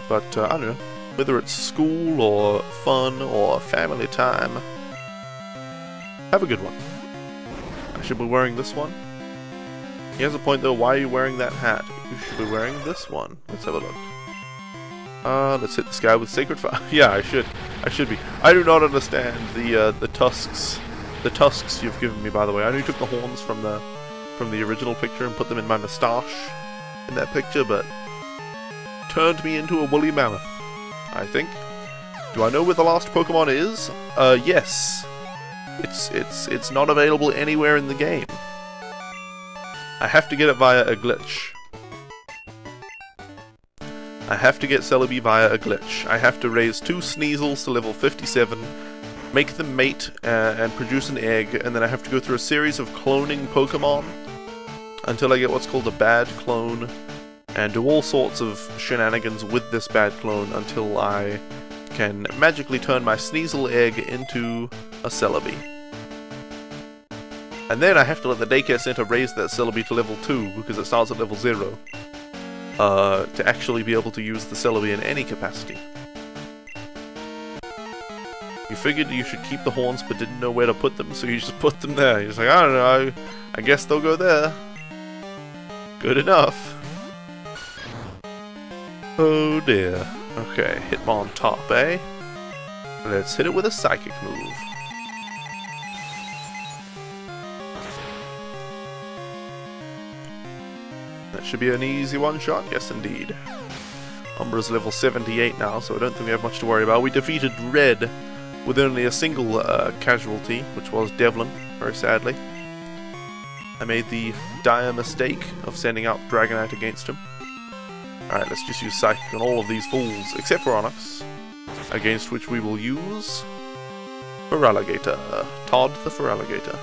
But, I don't know. Whether it's school, or fun, or family time. Have a good one. I should be wearing this one. He has a point though, why are you wearing that hat? You should be wearing this one. Let's have a look. Let's hit the sky with Sacred Fire. Yeah, I should I should be. I do not understand the tusks. The tusks you've given me, by the way. I know you took the horns from the original picture and put them in my moustache in that picture, but turned me into a woolly mammoth, I think. Do I know where the last Pokemon is? Yes. It's not available anywhere in the game. I have to get it via a glitch. I have to get Celebi via a glitch. I have to raise 2 Sneasels to level 57, make them mate and produce an egg, and then I have to go through a series of cloning Pokemon until I get what's called a bad clone, and do all sorts of shenanigans with this bad clone until I can magically turn my Sneasel egg into a Celebi. And then I have to let the daycare center raise that Celebi to level 2, because it starts at level 0. To actually be able to use the Celebi in any capacity. You figured you should keep the horns but didn't know where to put them, so you just put them there. You're just like, I don't know, I guess they'll go there. Good enough. Oh dear. Okay, Hitmontop, eh? Let's hit it with a Psychic move. That should be an easy one-shot, yes indeed. Umbra's level 78 now, so I don't think we have much to worry about. We defeated Red with only a single casualty, which was Devlin, very sadly. I made the dire mistake of sending out Dragonite against him. Alright, let's just use Psychic on all of these fools, except for Onyx, against which we will use Feraligatr. Todd the Feraligatr.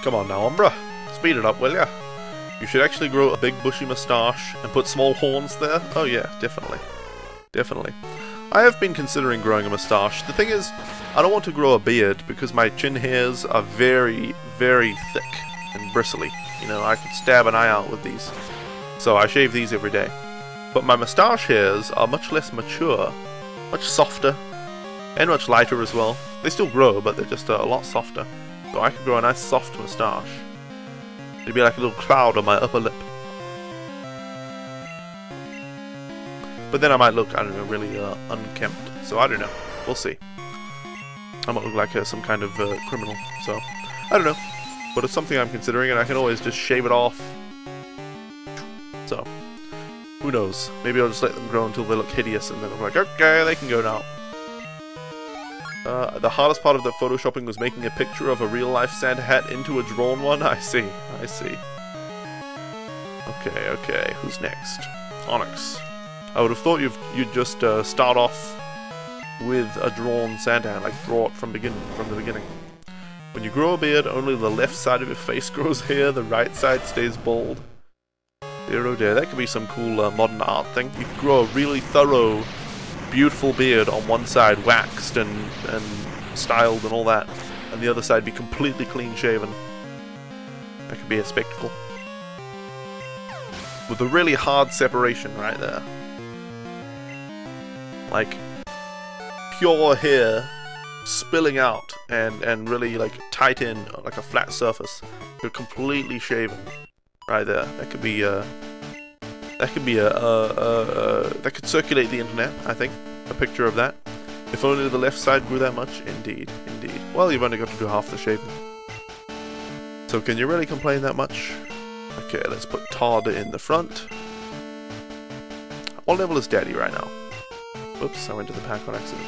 Come on now, Umbra. Speed it up, will ya? You should actually grow a big bushy moustache and put small horns there. Oh yeah, definitely. Definitely. I have been considering growing a moustache. The thing is, I don't want to grow a beard because my chin hairs are very, very thick and bristly. You know, I could stab an eye out with these. So I shave these every day. But my moustache hairs are much less mature, much softer, and much lighter as well. They still grow, but they're just a lot softer. So I could grow a nice soft moustache. It'd be like a little cloud on my upper lip. But then I might look, I don't know, really unkempt. So I don't know. We'll see. I might look like some kind of criminal. So, I don't know. But it's something I'm considering, and I can always just shave it off. So, who knows? Maybe I'll just let them grow until they look hideous, and then I'm like, okay, they can go now. The hardest part of the photoshopping was making a picture of a real-life Santa hat into a drawn one. I see, I see. Okay, okay, who's next? Onyx. I would have thought you'd just start off with a drawn Santa hat, like draw it from the beginning. When you grow a beard, only the left side of your face grows hair, the right side stays bald. Dear oh dear, that could be some cool modern art thing. You could grow a really thorough, beautiful beard on one side, waxed and styled and all that, and the other side be completely clean shaven. That could be a spectacle. With a really hard separation right there. Like, pure hair spilling out and really like tight in, like a flat surface. You're completely shaven right there. That could be that could circulate the internet, I think, a picture of that. If only the left side grew that much. Indeed, indeed. Well, you've only got to do half the shaving. So can you really complain that much? Okay, let's put Todd in the front. What level is Daddy right now? Oops, I went to the pack on accident.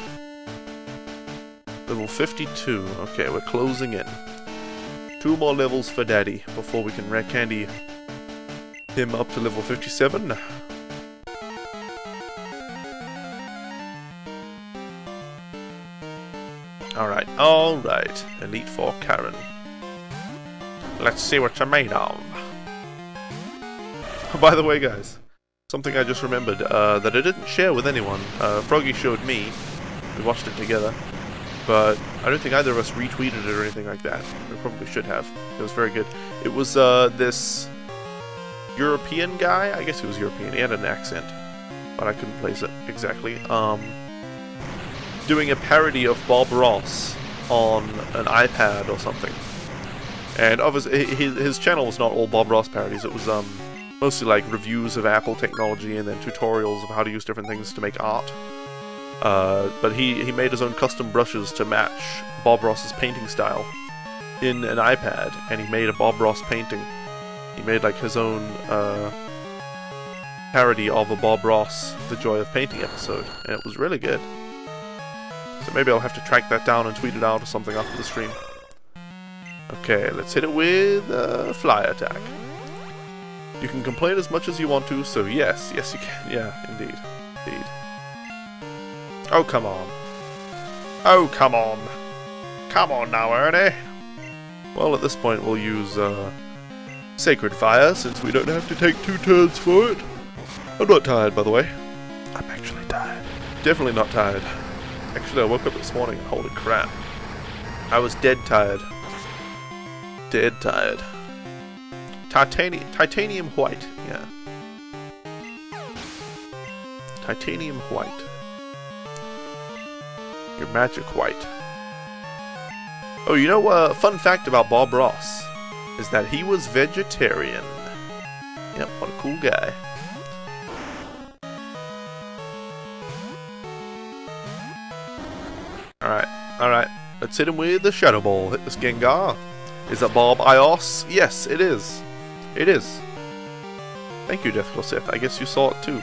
Level 52. Okay, we're closing in. 2 more levels for Daddy before we can rare candy him up to level 57. Alright, alright. Elite Four Karen. Let's see what you're made of. By the way, guys, something I just remembered that I didn't share with anyone. Froggy showed me. We watched it together. But I don't think either of us retweeted it or anything like that. We probably should have. It was very good. It was this European guy. I guess he was European. He had an accent, but I couldn't place it exactly. Doing a parody of Bob Ross on an iPad or something. And obviously his channel was not all Bob Ross parodies. It was mostly like reviews of Apple technology and then tutorials of how to use different things to make art. But he made his own custom brushes to match Bob Ross's painting style in an iPad, and he made a Bob Ross painting. He made like his own parody of a Bob Ross The Joy of Painting episode, and it was really good. So maybe I'll have to track that down and tweet it out or something after the stream. Okay, let's hit it with Fly Attack. You can complain as much as you want to, so yes you can. Yeah, indeed. Oh, come on. Oh, come on. Come on now, Ernie. Well, at this point we'll use Sacred Fire, since we don't have to take 2 turns for it. I'm not tired, by the way. I'm actually tired. Definitely not tired. Actually, I woke up this morning and holy crap. I was dead tired. Dead tired. Titanium white, yeah. Titanium white. Your magic white. Oh, you know, fun fact about Bob Ross is that he was vegetarian. Yep, what a cool guy. Alright. Let's hit him with the Shadow Ball. Hit this Gengar. Is that Bob Ios? Yes, it is. It is. Thank you, Deathclaw Sith. I guess you saw it too.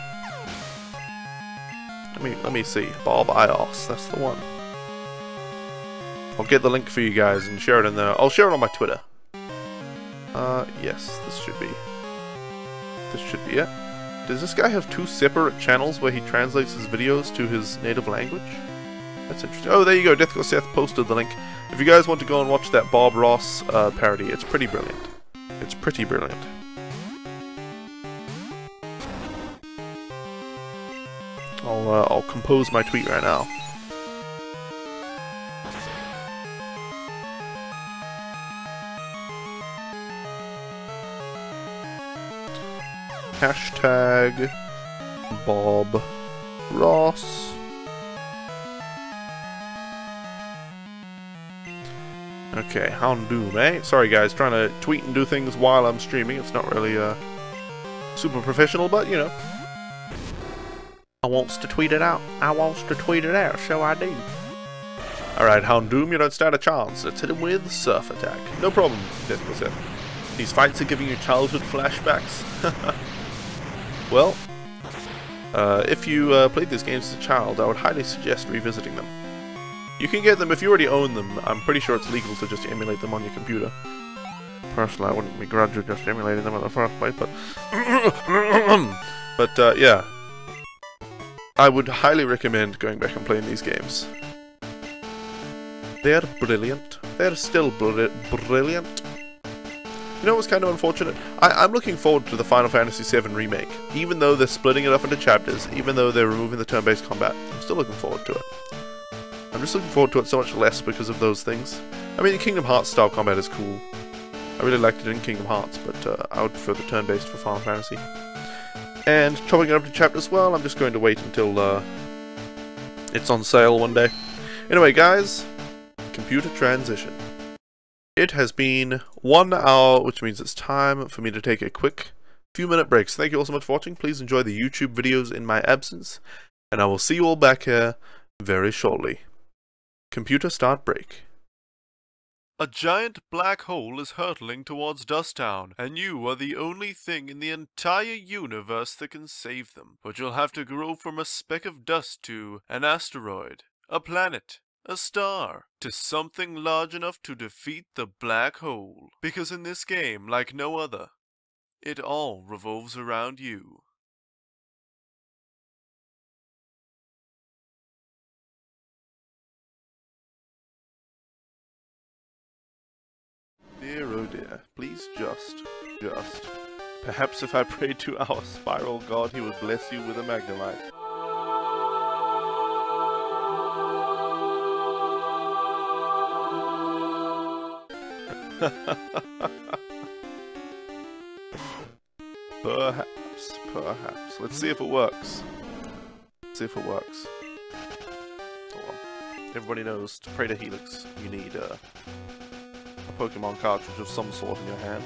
Let me see. Bob Ios. That's the one. I'll get the link for you guys and share it in there. I'll share it on my Twitter. Yes, this should be it. Does this guy have 2 separate channels where he translates his videos to his native language? That's interesting. Oh, there you go. Deathclaw Sith posted the link. If you guys want to go and watch that Bob Ross parody, it's pretty brilliant. It's pretty brilliant. I'll compose my tweet right now. Hashtag Bob Ross. Okay, Houndoom, eh? Sorry guys, trying to tweet and do things while I'm streaming. It's not really super professional, but you know. I wants to tweet it out. So I do. Alright, Houndoom, you don't stand a chance. Let's hit him with Surf Attack. No problem, Deathclaw Sith. These fights are giving you childhood flashbacks. Well, if you played these games as a child, I would highly suggest revisiting them. You can get them if you already own them. I'm pretty sure it's legal to just emulate them on your computer. Personally, I wouldn't begrudge you just emulating them in the first place, but... yeah. I would highly recommend going back and playing these games. They're brilliant. They're still brilliant. You know what's kind of unfortunate? I'm looking forward to the Final Fantasy VII Remake. Even though they're splitting it up into chapters, even though they're removing the turn-based combat, I'm still looking forward to it. I'm just looking forward to it so much less because of those things. I mean, the Kingdom Hearts style combat is cool. I really liked it in Kingdom Hearts, but I would prefer the turn-based for Final Fantasy. And chopping it up to chapters, well, I'm just going to wait until it's on sale one day. Anyway, guys, computer transition. It has been 1 hour, which means it's time for me to take a quick few-minute break. So thank you all so much for watching. Please enjoy the YouTube videos in my absence, and I will see you all back here very shortly. Computer start break. A giant black hole is hurtling towards Dusttown, and you are the only thing in the entire universe that can save them. But you'll have to grow from a speck of dust to an asteroid, a planet, a star, to something large enough to defeat the black hole. Because in this game, like no other, it all revolves around you. Dear oh dear, please just. Perhaps if I prayed to our spiral god, he would bless you with a Magnemite. Perhaps. Let's see if it works. Hold on. Everybody knows to pray to Helix, you need a Pokemon cartridge of some sort in your hand.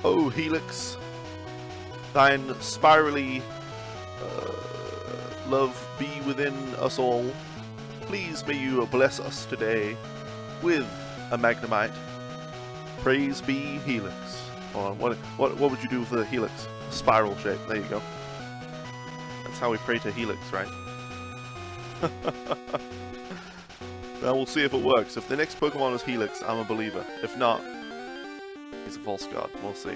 O Helix, thine spirally love be within us all. Please may you bless us today with a Magnemite. Praise be Helix. Hold on, what would you do for the Helix? Spiral shape. There you go. That's how we pray to Helix, right? Now we'll see if it works. If the next Pokemon is Helix, I'm a believer. If not, he's a false god. We'll see.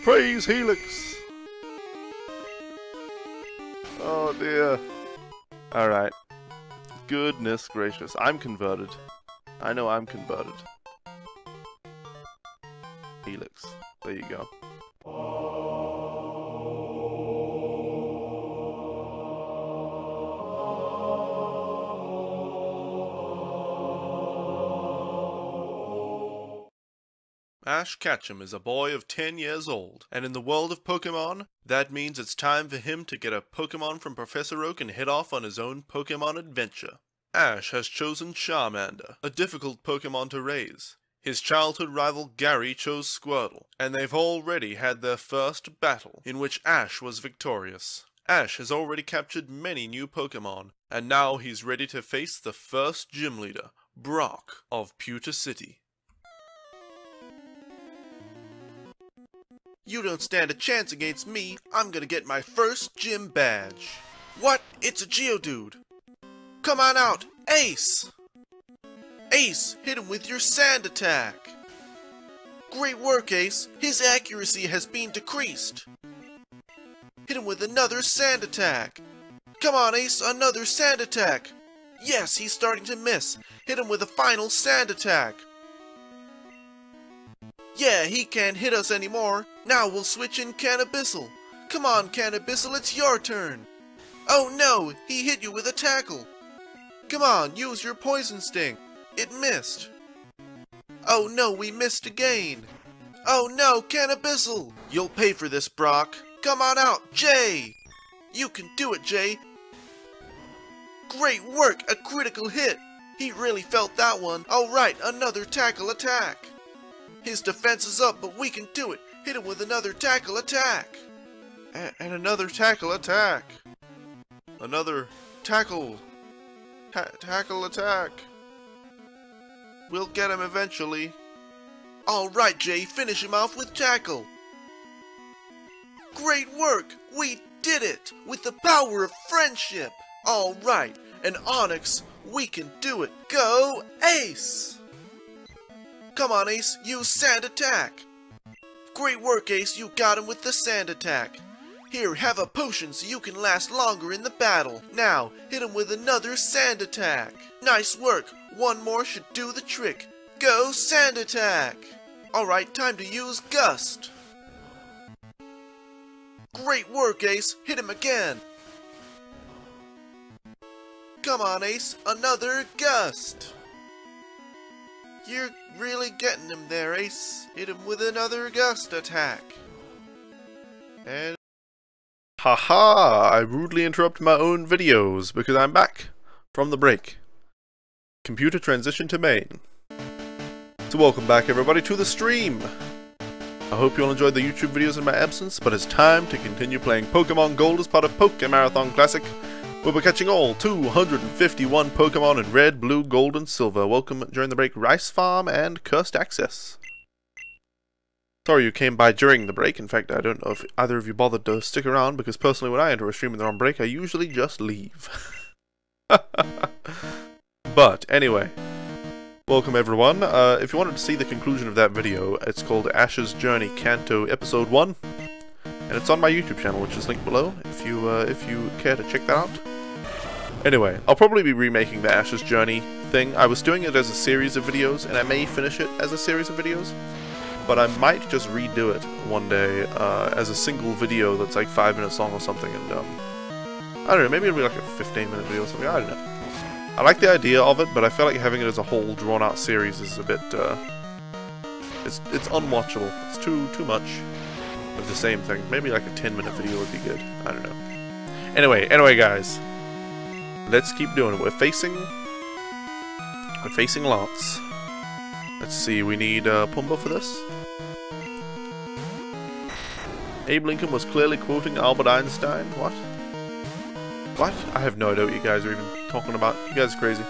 Praise Helix! Oh dear. Alright. Goodness gracious. I'm converted. I know I'm converted. Helix. There you go. Ash Ketchum is a boy of 10 years old, and in the world of Pokemon, that means it's time for him to get a Pokemon from Professor Oak and head off on his own Pokemon adventure. Ash has chosen Charmander, a difficult Pokemon to raise. His childhood rival Gary chose Squirtle, and they've already had their first battle, in which Ash was victorious. Ash has already captured many new Pokemon, and now he's ready to face the first gym leader, Brock of Pewter City. You don't stand a chance against me. I'm gonna get my first gym badge. What? It's a Geodude. Come on out, Ace! Ace, hit him with your sand attack. Great work, Ace. His accuracy has been decreased. Hit him with another sand attack. Come on, Ace, another sand attack. Yes, he's starting to miss. Hit him with a final sand attack. Yeah, he can't hit us anymore. Now we'll switch in Cannabistle. Come on, Cannabistle, it's your turn. Oh no, he hit you with a tackle. Come on, use your Poison Sting. It missed. Oh no, we missed again. Oh no, Cannabistle. You'll pay for this, Brock. Come on out, Jay. You can do it, Jay. Great work, a critical hit. He really felt that one. Alright, another tackle attack. His defense is up, but we can do it. Hit him with another tackle attack. And another tackle attack. Another tackle. Tackle attack. We'll get him eventually. Alright, Jay, finish him off with tackle. Great work! We did it! With the power of friendship! Alright, and Onyx, we can do it. Go, Ace! Come on, Ace, use Sand Attack! Great work, Ace, you got him with the Sand Attack. Here, have a potion so you can last longer in the battle. Now, hit him with another Sand Attack. Nice work, one more should do the trick. Go, Sand Attack! Alright, time to use Gust. Great work, Ace, hit him again. Come on, Ace, another Gust. You're really getting him there, Ace. Hit him with another Gust attack. And... haha! I rudely interrupt my own videos because I'm back from the break. Computer transition to main. So welcome back everybody to the stream! I hope you all enjoyed the YouTube videos in my absence, but it's time to continue playing Pokemon Gold as part of Pokemon Marathon Classic. We'll be catching all 251 Pokemon in Red, Blue, Gold, and Silver. Welcome during the break, Rice Farm and Cursed Access. Sorry you came by during the break. In fact, I don't know if either of you bothered to stick around, because personally when I enter a stream and they're on break, I usually just leave. But, anyway. Welcome everyone. If you wanted to see the conclusion of that video, it's called Ash's Journey Kanto Episode 1. And it's on my YouTube channel, which is linked below, if you care to check that out. Anyway, I'll probably be remaking the Ash's Journey thing. I was doing it as a series of videos, and I may finish it as a series of videos. But I might just redo it one day as a single video that's like 5 minutes long or something. And I don't know, maybe it'll be like a 15-minute video or something. I don't know. I like the idea of it, but I feel like having it as a whole drawn-out series is a bit. It's unwatchable. It's too much of the same thing. Maybe like a 10-minute video would be good. I don't know. Anyway, guys. Let's keep doing it. We're facing lots. Let's see, we need Pumbaa for this. Abe Lincoln was clearly quoting Albert Einstein. What? What? I have no idea what you guys are even talking about. You guys are crazy.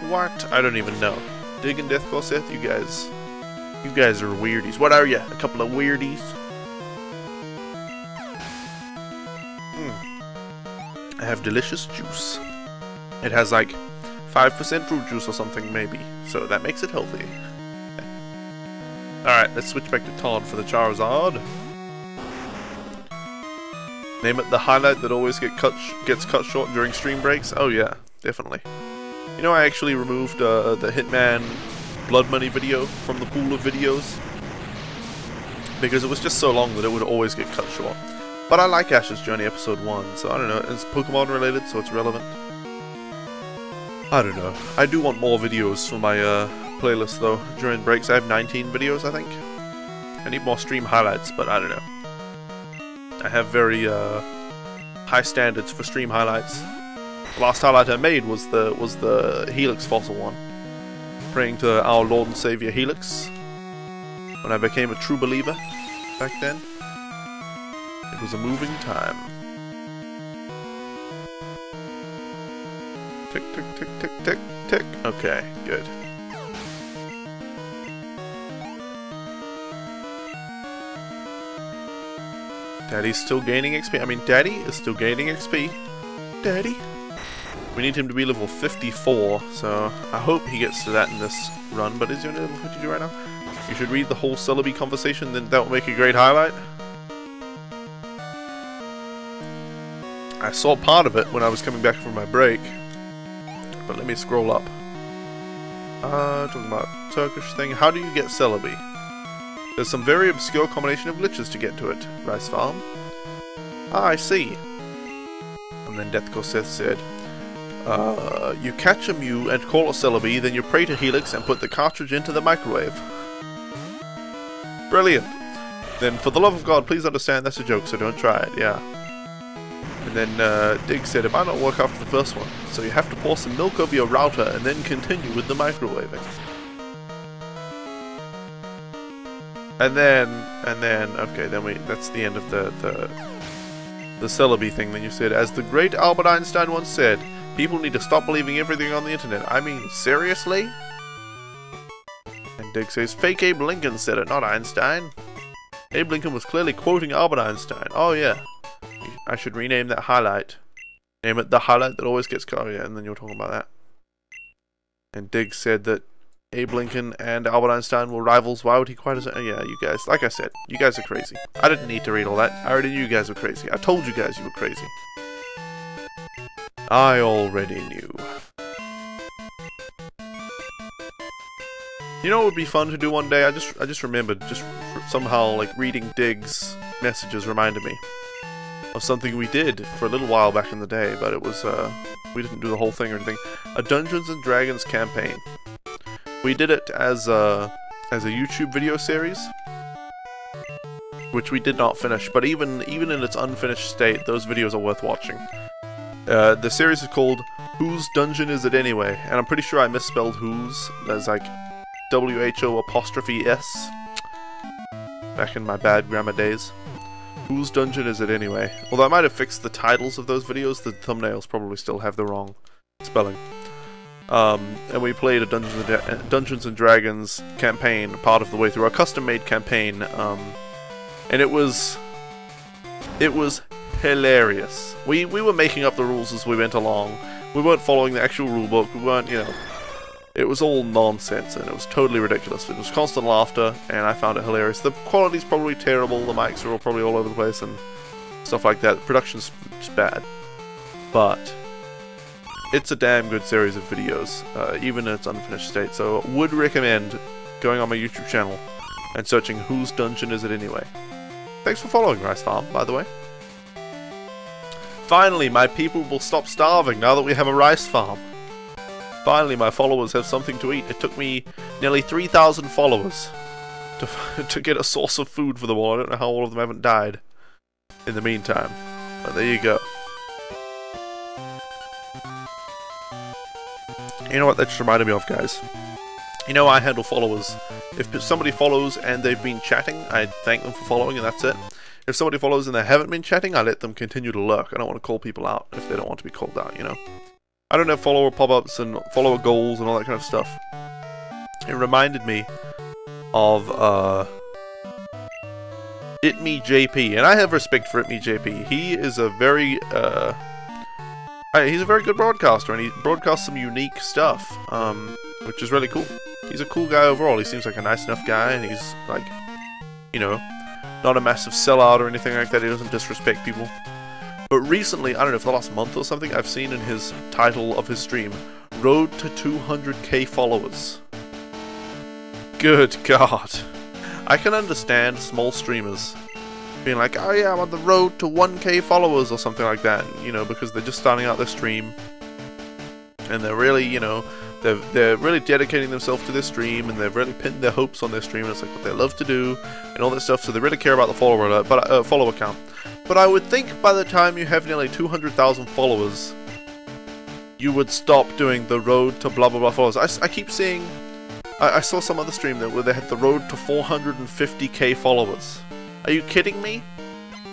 What? I don't even know. Dig and Death Corseth, you guys are weirdies. What are you? A couple of weirdies? I have delicious juice. It has like 5% fruit juice or something, maybe. So that makes it healthy. Alright, let's switch back to Todd for the Charizard. Name it the highlight that always gets cut short during stream breaks. Oh yeah, definitely. You know, I actually removed the Hitman Blood Money video from the pool of videos. Because it was just so long that it would always get cut short. But I like Ash's Journey episode 1, so I don't know, it's Pokemon related, so it's relevant. I don't know. I do want more videos for my playlist though, during breaks. I have 19 videos, I think. I need more stream highlights, but I don't know. I have very high standards for stream highlights. The last highlight I made was the Helix fossil one. Praying to our Lord and Savior Helix. When I became a true believer back then. It was a moving time. Tick, tick, tick, tick, tick, tick. Okay, good. Daddy's still gaining XP. I mean, Daddy is still gaining XP. Daddy? We need him to be level 54, so I hope he gets to that in this run. But is he only level 52 right now? You should read the whole Celebi conversation, then that will make a great highlight. I saw part of it when I was coming back from my break. But let me scroll up. Talking about Turkish thing. How do you get Celebi? There's some very obscure combination of glitches to get to it. Rice Farm. Ah, I see. And then Death Corseth said, you catch a Mew and call it Celebi, then you pray to Helix and put the cartridge into the microwave. Brilliant. Then, for the love of God, please understand that's a joke, so don't try it. Yeah. And then Dig said, it might not work after the first one, so you have to pour some milk over your router and then continue with the microwaving. And then, okay, then that's the end of the Celebi thing. Then you said, as the great Albert Einstein once said, people need to stop believing everything on the internet. I mean, seriously? And Dig says, fake Abe Lincoln said it, not Einstein. Abe Lincoln was clearly quoting Albert Einstein. Oh yeah. I should rename that highlight. Name it the highlight that always gets cut. Oh yeah, and then you're talking about that. And Dig said that Abe Lincoln and Albert Einstein were rivals. Why would he quite as... yeah, you guys, like I said, you guys are crazy. I didn't need to read all that. I already knew you guys were crazy. I told you guys you were crazy. I already knew. You know what would be fun to do one day? I just remembered, just somehow, like, reading Dig's messages reminded me of something we did for a little while back in the day, but it was, we didn't do the whole thing or anything. A Dungeons and Dragons campaign. We did it as a YouTube video series, which we did not finish, but even in its unfinished state, those videos are worth watching. The series is called Whose Dungeon Is It Anyway? And I'm pretty sure I misspelled whose. There's like WHO''S back in my bad grammar days. Whose dungeon is it anyway? Although I might have fixed the titles of those videos, the thumbnails probably still have the wrong spelling. And we played a Dungeons and Dragons campaign part of the way through, a custom-made campaign, and it was hilarious. We were making up the rules as we went along. We weren't following the actual rulebook. We weren't, you know, it was all nonsense, and it was totally ridiculous. It was constant laughter, and I found it hilarious. The quality's probably terrible, the mics are probably all over the place, and stuff like that. The production's just bad. But it's a damn good series of videos, even in its unfinished state, so would recommend going on my YouTube channel and searching Whose Dungeon Is It Anyway? Thanks for following, Rice Farm, by the way. Finally, my people will stop starving now that we have a rice farm. Finally, my followers have something to eat. It took me nearly 3,000 followers to get a source of food for them all. I don't know how all of them haven't died. in the meantime. But there you go. You know what that just reminded me of, guys? You know, I handle followers. If somebody follows and they've been chatting, I thank them for following and that's it. If somebody follows and they haven't been chatting, I let them continue to lurk. I don't want to call people out if they don't want to be called out, you know? I don't have follower pop-ups and follower goals and all that kind of stuff. It reminded me of, ItMeJP, and I have respect for ItMeJP. He is a very, he's a very good broadcaster, and he broadcasts some unique stuff, which is really cool. He's a cool guy overall. He seems like a nice enough guy, and he's, like, you know, not a massive sellout or anything like that. He doesn't disrespect people. But recently, I don't know, for the last month or something, I've seen in his title of his stream, Road to 200k followers. Good God. I can understand small streamers being like, oh yeah, I'm on the road to 1k followers or something like that, you know, because they're just starting out their stream. And they're really, you know, they're really dedicating themselves to their stream, and they've really pinned their hopes on their stream, and it's like what they love to do, and all that stuff, so they really care about the follower count. But I would think by the time you have nearly 200,000 followers, you would stop doing the road to blah blah blah followers. I keep seeing, I saw some other stream where they had the road to 450k followers. Are you kidding me?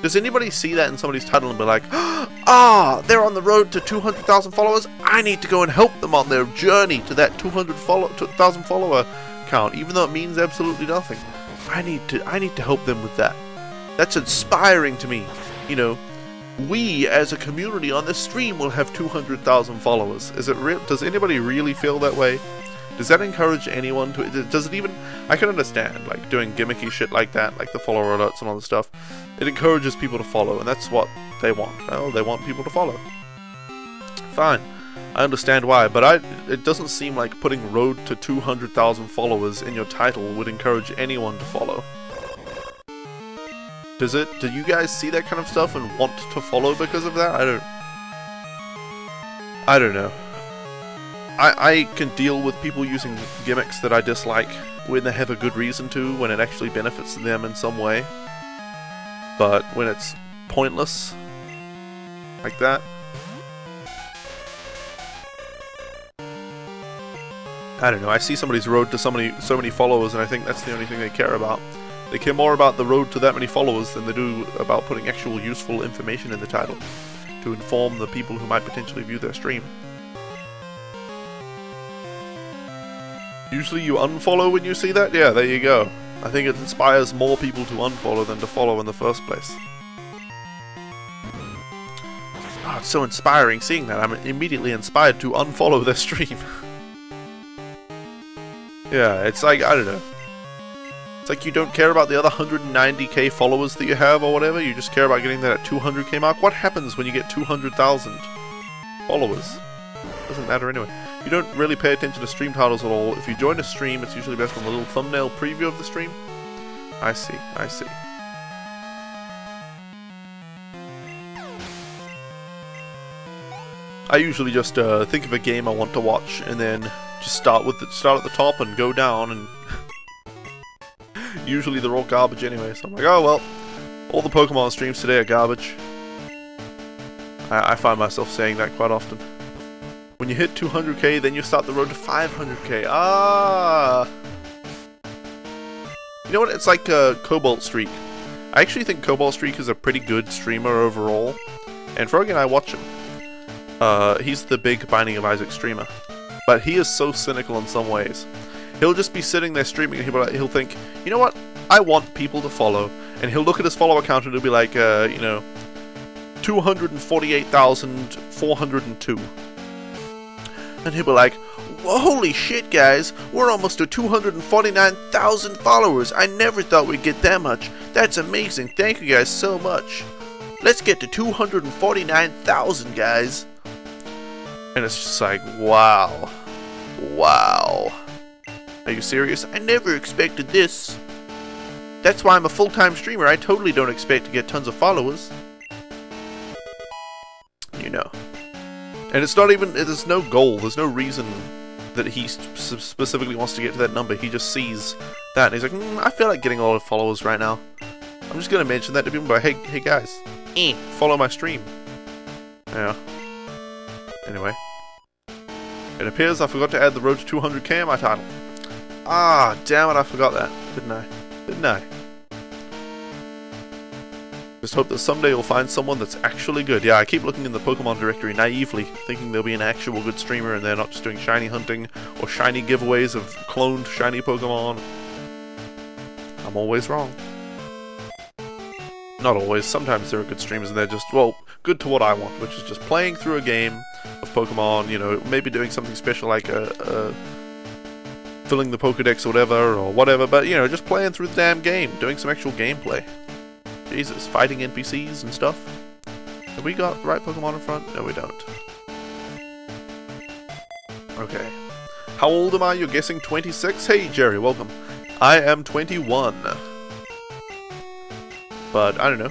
Does anybody see that in somebody's title and be like, ah, they're on the road to 200,000 followers? I need to go and help them on their journey to that 200,000 follower count, even though it means absolutely nothing. I need to help them with that. That's inspiring to me. You know, we as a community on this stream will have 200,000 followers. Is it real? Does anybody really feel that way? Does that encourage anyone to? Does it even? I can understand like doing gimmicky shit like that, like the follower alerts and all this stuff. It encourages people to follow, and that's what they want. Well, they want people to follow. Fine, I understand why, but it doesn't seem like putting road to 200,000 followers in your title would encourage anyone to follow. Does it? Do you guys see that kind of stuff and want to follow because of that? I don't know. I can deal with people using gimmicks that I dislike when they have a good reason to, when it actually benefits them in some way. But when it's pointless, like that, I don't know. I see somebody's road to so many followers, and I think that's the only thing they care about. They care more about the road to that many followers than they do about putting actual useful information in the title to inform the people who might potentially view their stream. Usually you unfollow when you see that? Yeah, there you go. I think it inspires more people to unfollow than to follow in the first place. Oh, it's so inspiring seeing that. I'm immediately inspired to unfollow their stream. Yeah, it's like, I don't know. It's like you don't care about the other 190k followers that you have or whatever, you just care about getting that at 200k mark. What happens when you get 200,000 followers? Doesn't matter anyway. You don't really pay attention to stream titles at all. If you join a stream, it's usually best on a little thumbnail preview of the stream. I see, I see. I usually just think of a game I want to watch and then just start at the top and go down, and usually they're all garbage anyway, so I'm like, oh well, all the Pokemon streams today are garbage. I find myself saying that quite often. When you hit 200k, then you start the road to 500k. Ah! You know what? It's like Cobalt Streak. I actually think Cobalt Streak is a pretty good streamer overall. And Froggy and I watch him. He's the big Binding of Isaac streamer. But he is so cynical in some ways. He'll just be sitting there streaming and he'll think, you know what? I want people to follow. And he'll look at his follower count and he'll be like, you know, 248,402. And he'll be like, holy shit guys, we're almost to 249,000 followers. I never thought we'd get that much. That's amazing. Thank you guys so much. Let's get to 249,000 guys. And it's just like, wow. Wow. Are you serious? I never expected this. That's why I'm a full-time streamer. I totally don't expect to get tons of followers. You know. And it's not even, there's no goal, there's no reason that he specifically wants to get to that number. He just sees that and he's like, I feel like getting a lot of followers right now. I'm just gonna mention that to people, but hey guys, follow my stream. Yeah. Anyway. It appears I forgot to add the road to 200k in my title. Ah, damn it, I forgot that, didn't I? Just hope that someday you'll find someone that's actually good. Yeah, I keep looking in the Pokemon directory naively, thinking there'll be an actual good streamer and they're not just doing shiny hunting or shiny giveaways of cloned shiny Pokemon. I'm always wrong. Not always, sometimes there are good streamers and they're just, well, good to what I want, which is just playing through a game of Pokemon, you know, maybe doing something special like filling the Pokedex or whatever, but, you know, just playing through the damn game, doing some actual gameplay. Jesus, fighting NPCs and stuff. Have we got the right Pokemon in front? No, we don't. Okay. How old am I? You're guessing 26? Hey, Jerry, welcome. I am 21. But, I don't know.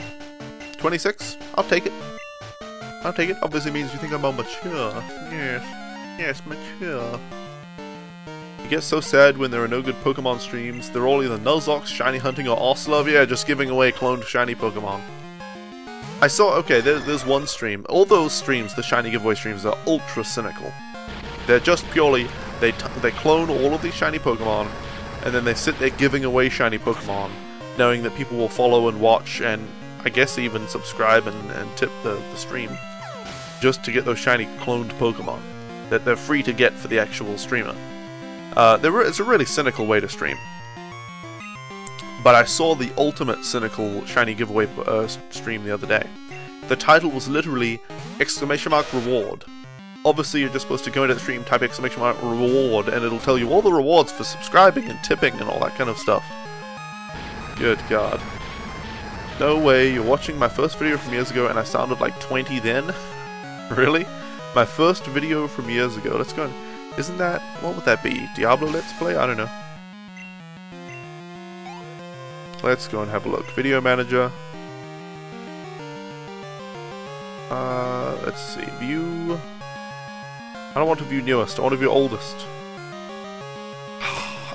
26? I'll take it. I'll take it. Obviously means you think I'm more mature. Yes, mature. You get so sad when there are no good Pokemon streams. They're all either Nuzlocke, shiny hunting, or Ocelot. Yeah, just giving away cloned shiny Pokemon. I saw, okay, there's one stream. All those streams, the shiny giveaway streams, are ultra cynical. They're just purely, they clone all of these shiny Pokemon, and then they sit there giving away shiny Pokemon, knowing that people will follow and watch, and I guess even subscribe and tip the stream, just to get those shiny cloned Pokemon that they're free to get for the actual streamer. It's a really cynical way to stream. But I saw the ultimate cynical shiny giveaway stream the other day. The title was literally !reward. Obviously you're just supposed to go into the stream, type !reward, and it'll tell you all the rewards for subscribing and tipping and all that kind of stuff. Good God. No way, you're watching my first video from years ago and I sounded like 20 then? Really? My first video from years ago, let's go. Isn't that, what would that be? Diablo Let's Play? I don't know. Let's go and have a look. Video Manager. Let's see. View. I don't want to view newest. I want to view oldest.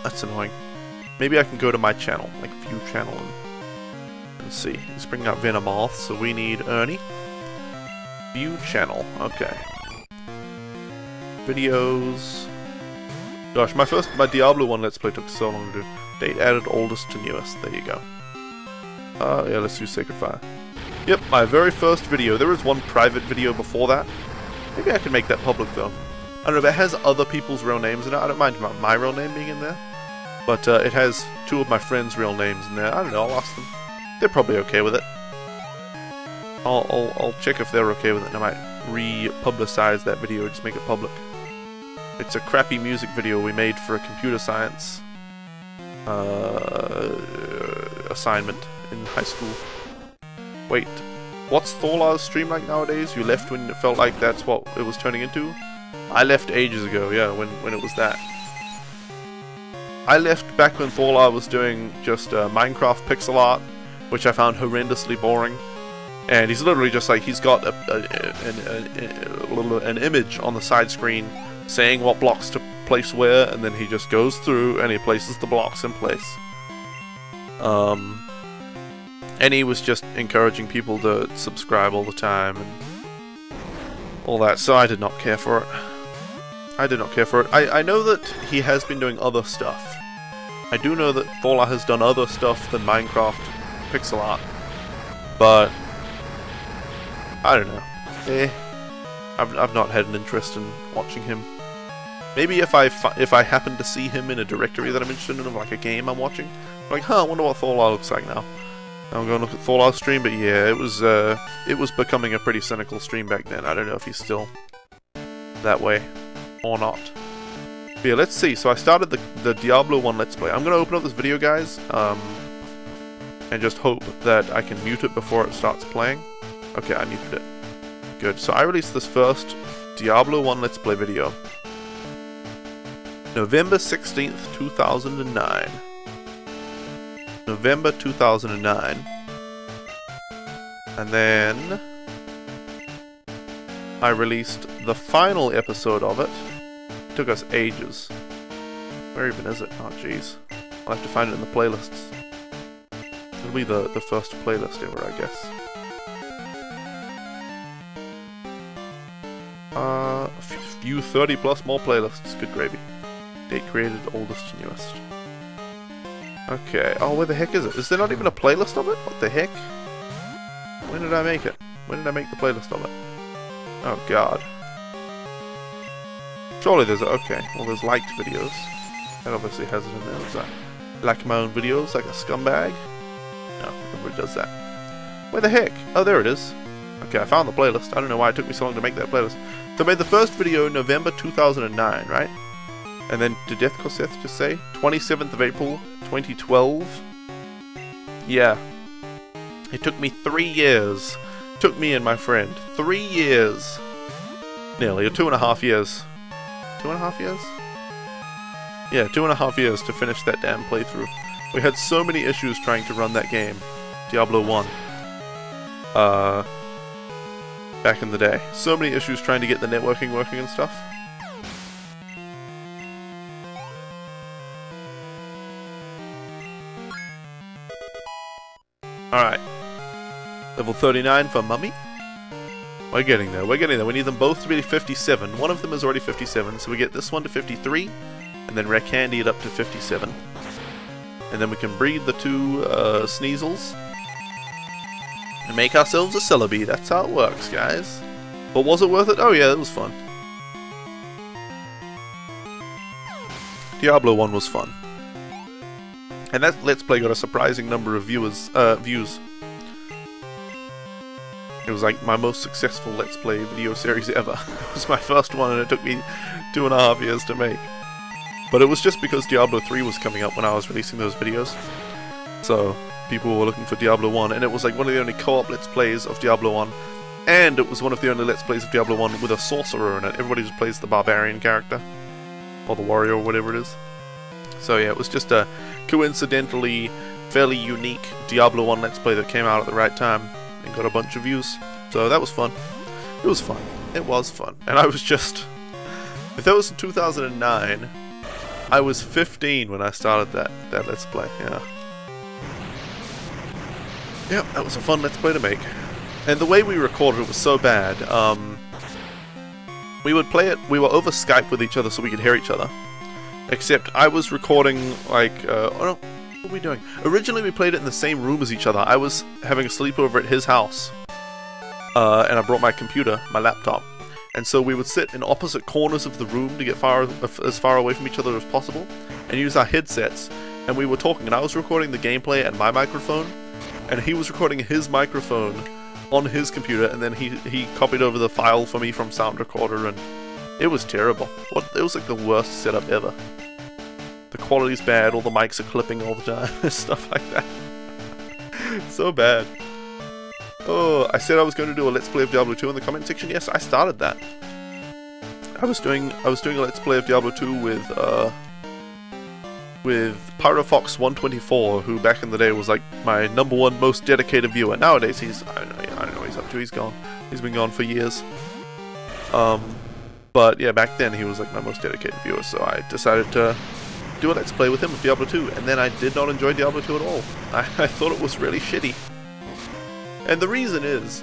That's annoying. Maybe I can go to my channel, like view channel, and see. It's bringing up Venomoth, so we need Ernie. View channel. Okay. Videos. Gosh, my Diablo 1 Let's Play took so long to do. Date added oldest to newest. There you go. Yeah, let's do Sacred Fire. Yep, my very first video. There was one private video before that. Maybe I can make that public though. I don't know, if it has other people's real names in it. I don't mind my real name being in there. But it has two of my friends' real names in there. I don't know, I'll ask them. They're probably okay with it. I'll check if they're okay with it and I might re-publicize that video and just make it public. It's a crappy music video we made for a computer science assignment in high school. Wait, what's Thorlar's stream like nowadays? You left when it felt like that's what it was turning into? I left ages ago, yeah, when it was that. I left back when Thorlar was doing just Minecraft pixel art, which I found horrendously boring. And he's literally just like, he's got an image on the side screen saying what blocks to place where, and then he just goes through and he places the blocks in place. And he was just encouraging people to subscribe all the time and all that, so I did not care for it. I know that he has been doing other stuff. I do know that Thorlar has done other stuff than Minecraft pixel art, but I don't know. I've not had an interest in watching him. Maybe if I happen to see him in a directory that I'm interested in, like a game I'm watching, I'm like, huh, I wonder what Thorlar looks like now. I'm going to look at Thorlar's stream, but yeah, it was becoming a pretty cynical stream back then. I don't know if he's still that way or not. But yeah, let's see. So I started the Diablo 1 Let's Play. I'm going to open up this video, guys, and just hope that I can mute it before it starts playing. Okay, I muted it. Good. So I released this first Diablo 1 Let's Play video November 16th, 2009. November 2009. And then I released the final episode of it. It took us ages. Where even is it? Oh jeez. I'll have to find it in the playlists. It'll be the first playlist ever, I guess. View 30 plus more playlists. Good gravy. Date created, oldest to newest. Okay. Oh, where the heck is it? Is there not even a playlist of it? What the heck? When did I make it? When did I make the playlist of it? Oh god. Surely there's a... Okay. Well, there's liked videos. That obviously has it in there. What's that? Like my own videos, like a scumbag? No, nobody does that. Where the heck? Oh, there it is. Okay, I found the playlist. I don't know why it took me so long to make that playlist. So I made the first video in November 2009, right? And then, did Death Corseth just say? 27th of April, 2012? Yeah. It took me 3 years. Took me and my friend 3 years. Nearly, or 2.5 years. 2.5 years? Yeah, 2.5 years to finish that damn playthrough. We had so many issues trying to run that game. Diablo 1. Back in the day. So many issues trying to get the networking working and stuff. Alright. Level 39 for Mummy. We're getting there, we're getting there. We need them both to be 57. One of them is already 57, so we get this one to 53, and then Rakandy it up to 57. And then we can breed the two Sneasels. And make ourselves a Celebi. That's how it works, guys. But was it worth it? Oh yeah, it was fun. Diablo 1 was fun. And that Let's Play got a surprising number of views. It was like my most successful Let's Play video series ever. It was my first one and it took me 2.5 years to make. But it was just because Diablo 3 was coming up when I was releasing those videos. So, people were looking for Diablo 1, and it was like one of the only co-op Let's Plays of Diablo 1. And it was one of the only Let's Plays of Diablo 1 with a sorcerer in it. Everybody just plays the barbarian character. Or the warrior, or whatever it is. So yeah, it was just a coincidentally fairly unique Diablo 1 Let's Play that came out at the right time and got a bunch of views. So that was fun. It was fun. It was fun. And I was just... If that was in 2009, I was 15 when I started that Let's Play, yeah. Yep, that was a fun Let's Play to make. And the way we recorded it was so bad, we would play it, we were over Skype with each other so we could hear each other. Except I was recording, like, oh no, what were we doing? Originally we played it in the same room as each other. I was having a sleepover at his house. And I brought my computer, my laptop. And so we would sit in opposite corners of the room to get as far away from each other as possible, and use our headsets. And we were talking, and I was recording the gameplay at my microphone, and he was recording his microphone on his computer, and then he copied over the file for me from Sound Recorder, and it was terrible. It was like the worst setup ever. The quality's bad, all the mics are clipping all the time, stuff like that. So bad. Oh, I said I was going to do a Let's Play of Diablo 2 in the comment section. Yes, I started that. I was doing a Let's Play of Diablo 2 with Pyrofox124, who back in the day was like my #1 most dedicated viewer. Nowadays he's I don't know what he's up to. He's gone. He's been gone for years. But yeah, back then he was like my most dedicated viewer, so I decided to do a Let's Play with him of Diablo 2, and then I did not enjoy Diablo 2 at all. I thought it was really shitty. And the reason is,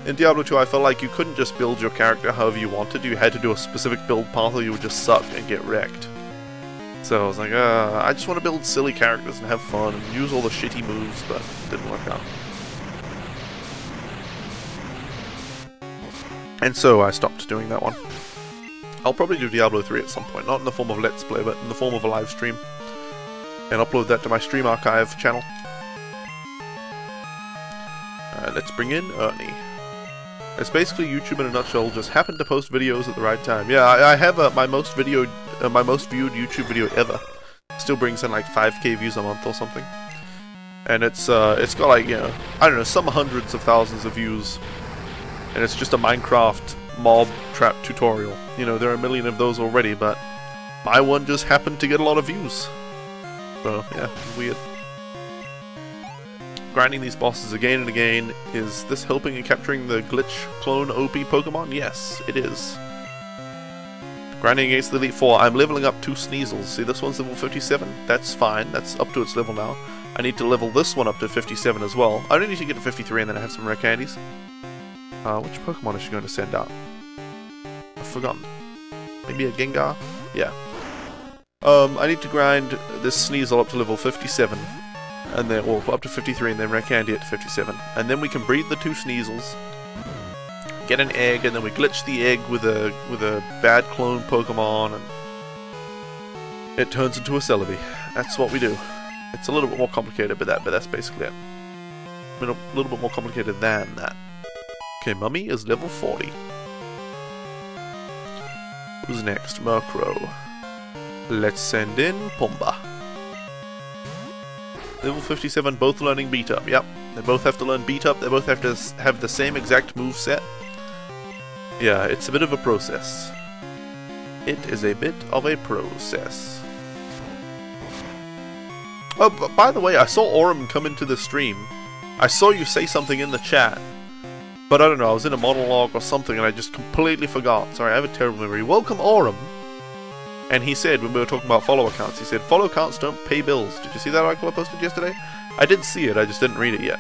in Diablo 2 I felt like you couldn't just build your character however you wanted. You had to do a specific build path or you would just suck and get wrecked. So I was like, I just want to build silly characters and have fun and use all the shitty moves, but it didn't work out. And so I stopped doing that one. I'll probably do Diablo 3 at some point, not in the form of Let's Play, but in the form of a live stream. And upload that to my Stream Archive channel. Alright, let's bring in Ernie. It's basically YouTube in a nutshell, just happened to post videos at the right time. Yeah, I have my most viewed YouTube video ever. Still brings in like 5k views a month or something. And it's got like, you know, I don't know, some hundreds of thousands of views. And it's just a Minecraft mob trap tutorial. You know, there are a million of those already, but my one just happened to get a lot of views. So, yeah, weird. Grinding these bosses again and again. Is this helping in capturing the glitch clone OP Pokemon? Yes, it is. Grinding against the Elite Four. I'm leveling up 2 Sneasels. See, this one's level 57. That's fine. That's up to its level now. I need to level this one up to 57 as well. I only need to get to 53 and then I have some rare candies. Which Pokemon is she going to send out? I've forgotten. Maybe a Gengar? Yeah. I need to grind this Sneasel up to level 57. And then, well, up to 53 and then rare candy it to 57. And then we can breed the 2 Sneasels. Get an egg and then we glitch the egg with a bad clone Pokemon and it turns into a Celebi. That's what we do. It's a little bit more complicated but that's basically it. A little bit more complicated than that. Okay, Mummy is level 40. Who's next? Murkrow. Let's send in Pumba. Level 57, both learning Beat Up. Yep, they both have to learn Beat Up. They both have to have the same exact move set. Yeah, it's a bit of a process. It is a bit of a process. Oh, but by the way, I saw Aurum come into the stream. I saw you say something in the chat. But I don't know, I was in a monologue or something and I just completely forgot. Sorry, I have a terrible memory. Welcome, Aurum! And he said, when we were talking about follow accounts, he said, follow accounts don't pay bills. Did you see that article I posted yesterday? I did see it, I just didn't read it yet.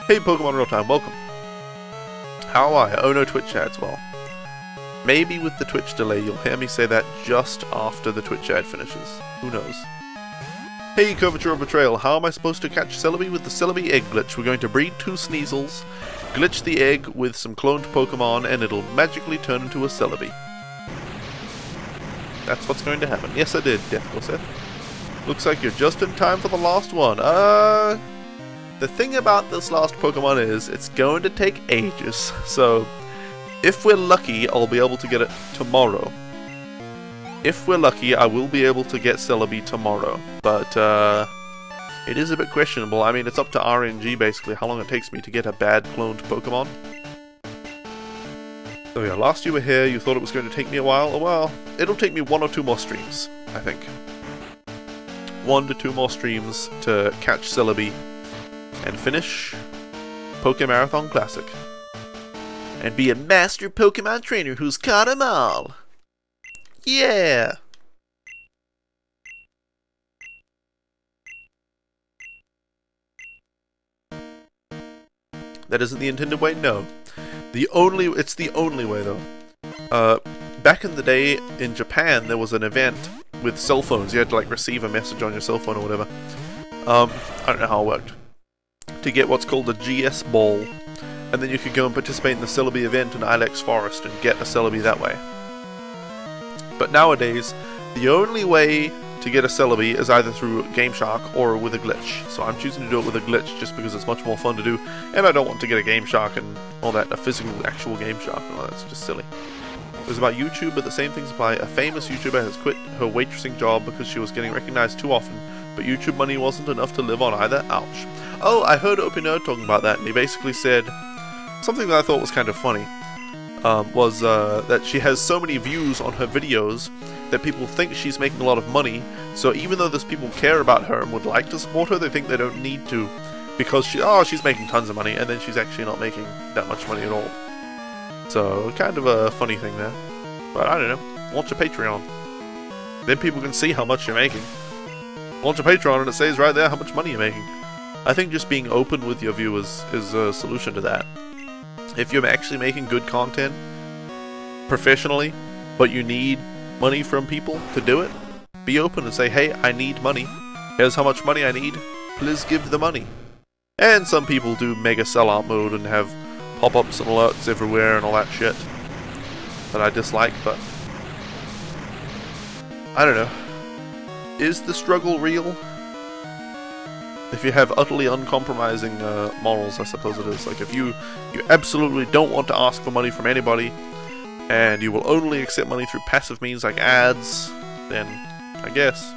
Hey, Pokemon Real Time, welcome. How are you? Oh no, Twitch ads, well. Maybe with the Twitch delay, you'll hear me say that just after the Twitch ad finishes. Who knows? Hey, Curvature of Betrayal, how am I supposed to catch Celebi with the Celebi egg glitch? We're going to breed 2 Sneasels, glitch the egg with some cloned Pokemon, and it'll magically turn into a Celebi. That's what's going to happen. Yes, I did, Deathcore Seth. Looks like you're just in time for the last one. The thing about this last Pokemon is, it's going to take ages, so if we're lucky, I'll be able to get it tomorrow. If we're lucky, I will be able to get Celebi tomorrow, but it is a bit questionable. I mean, it's up to RNG, basically, how long it takes me to get a bad cloned Pokemon. So yeah, last you were here, you thought it was going to take me a while. Oh, well, it'll take me 1 or 2 more streams, I think. 1 to 2 more streams to catch Celebi and finish Pokemon Marathon Classic. And be a master Pokemon trainer who's caught 'em all! Yeah! That isn't the intended way? No. It's the only way though. Back in the day in Japan there was an event with cell phones. You had to like receive a message on your cell phone or whatever. I don't know how it worked. To get what's called a GS ball. And then you could go and participate in the Celebi event in Ilex Forest and get a Celebi that way. But nowadays, the only way to get a Celebi is either through Game Shark or with a glitch. So I'm choosing to do it with a glitch just because it's much more fun to do, and I don't want to get a Game Shark and all that, a physical, actual Game Shark and all that. It's just silly. It was about YouTube, but the same things apply. A famous YouTuber has quit her waitressing job because she was getting recognized too often, but YouTube money wasn't enough to live on either. Ouch. Oh, I heard Opie Nerd talking about that, and he basically said something that I thought was kind of funny. That she has so many views on her videos that people think she's making a lot of money, so even though those people care about her and would like to support her, they think they don't need to, because she's making tons of money, and then she's actually not making that much money at all. So, kind of a funny thing there. But I don't know, launch a Patreon. Then people can see how much you're making. Launch a Patreon and it says right there how much money you're making. I think just being open with your viewers is a solution to that. If you're actually making good content professionally, but you need money from people to do it, be open and say, hey, I need money. Here's how much money I need. Please give the money. And some people do mega sellout mode and have pop-ups and alerts everywhere and all that shit that I dislike, but I don't know. Is the struggle real? If you have utterly uncompromising morals, I suppose it is. Like, if you absolutely don't want to ask for money from anybody, and you will only accept money through passive means like ads, then I guess.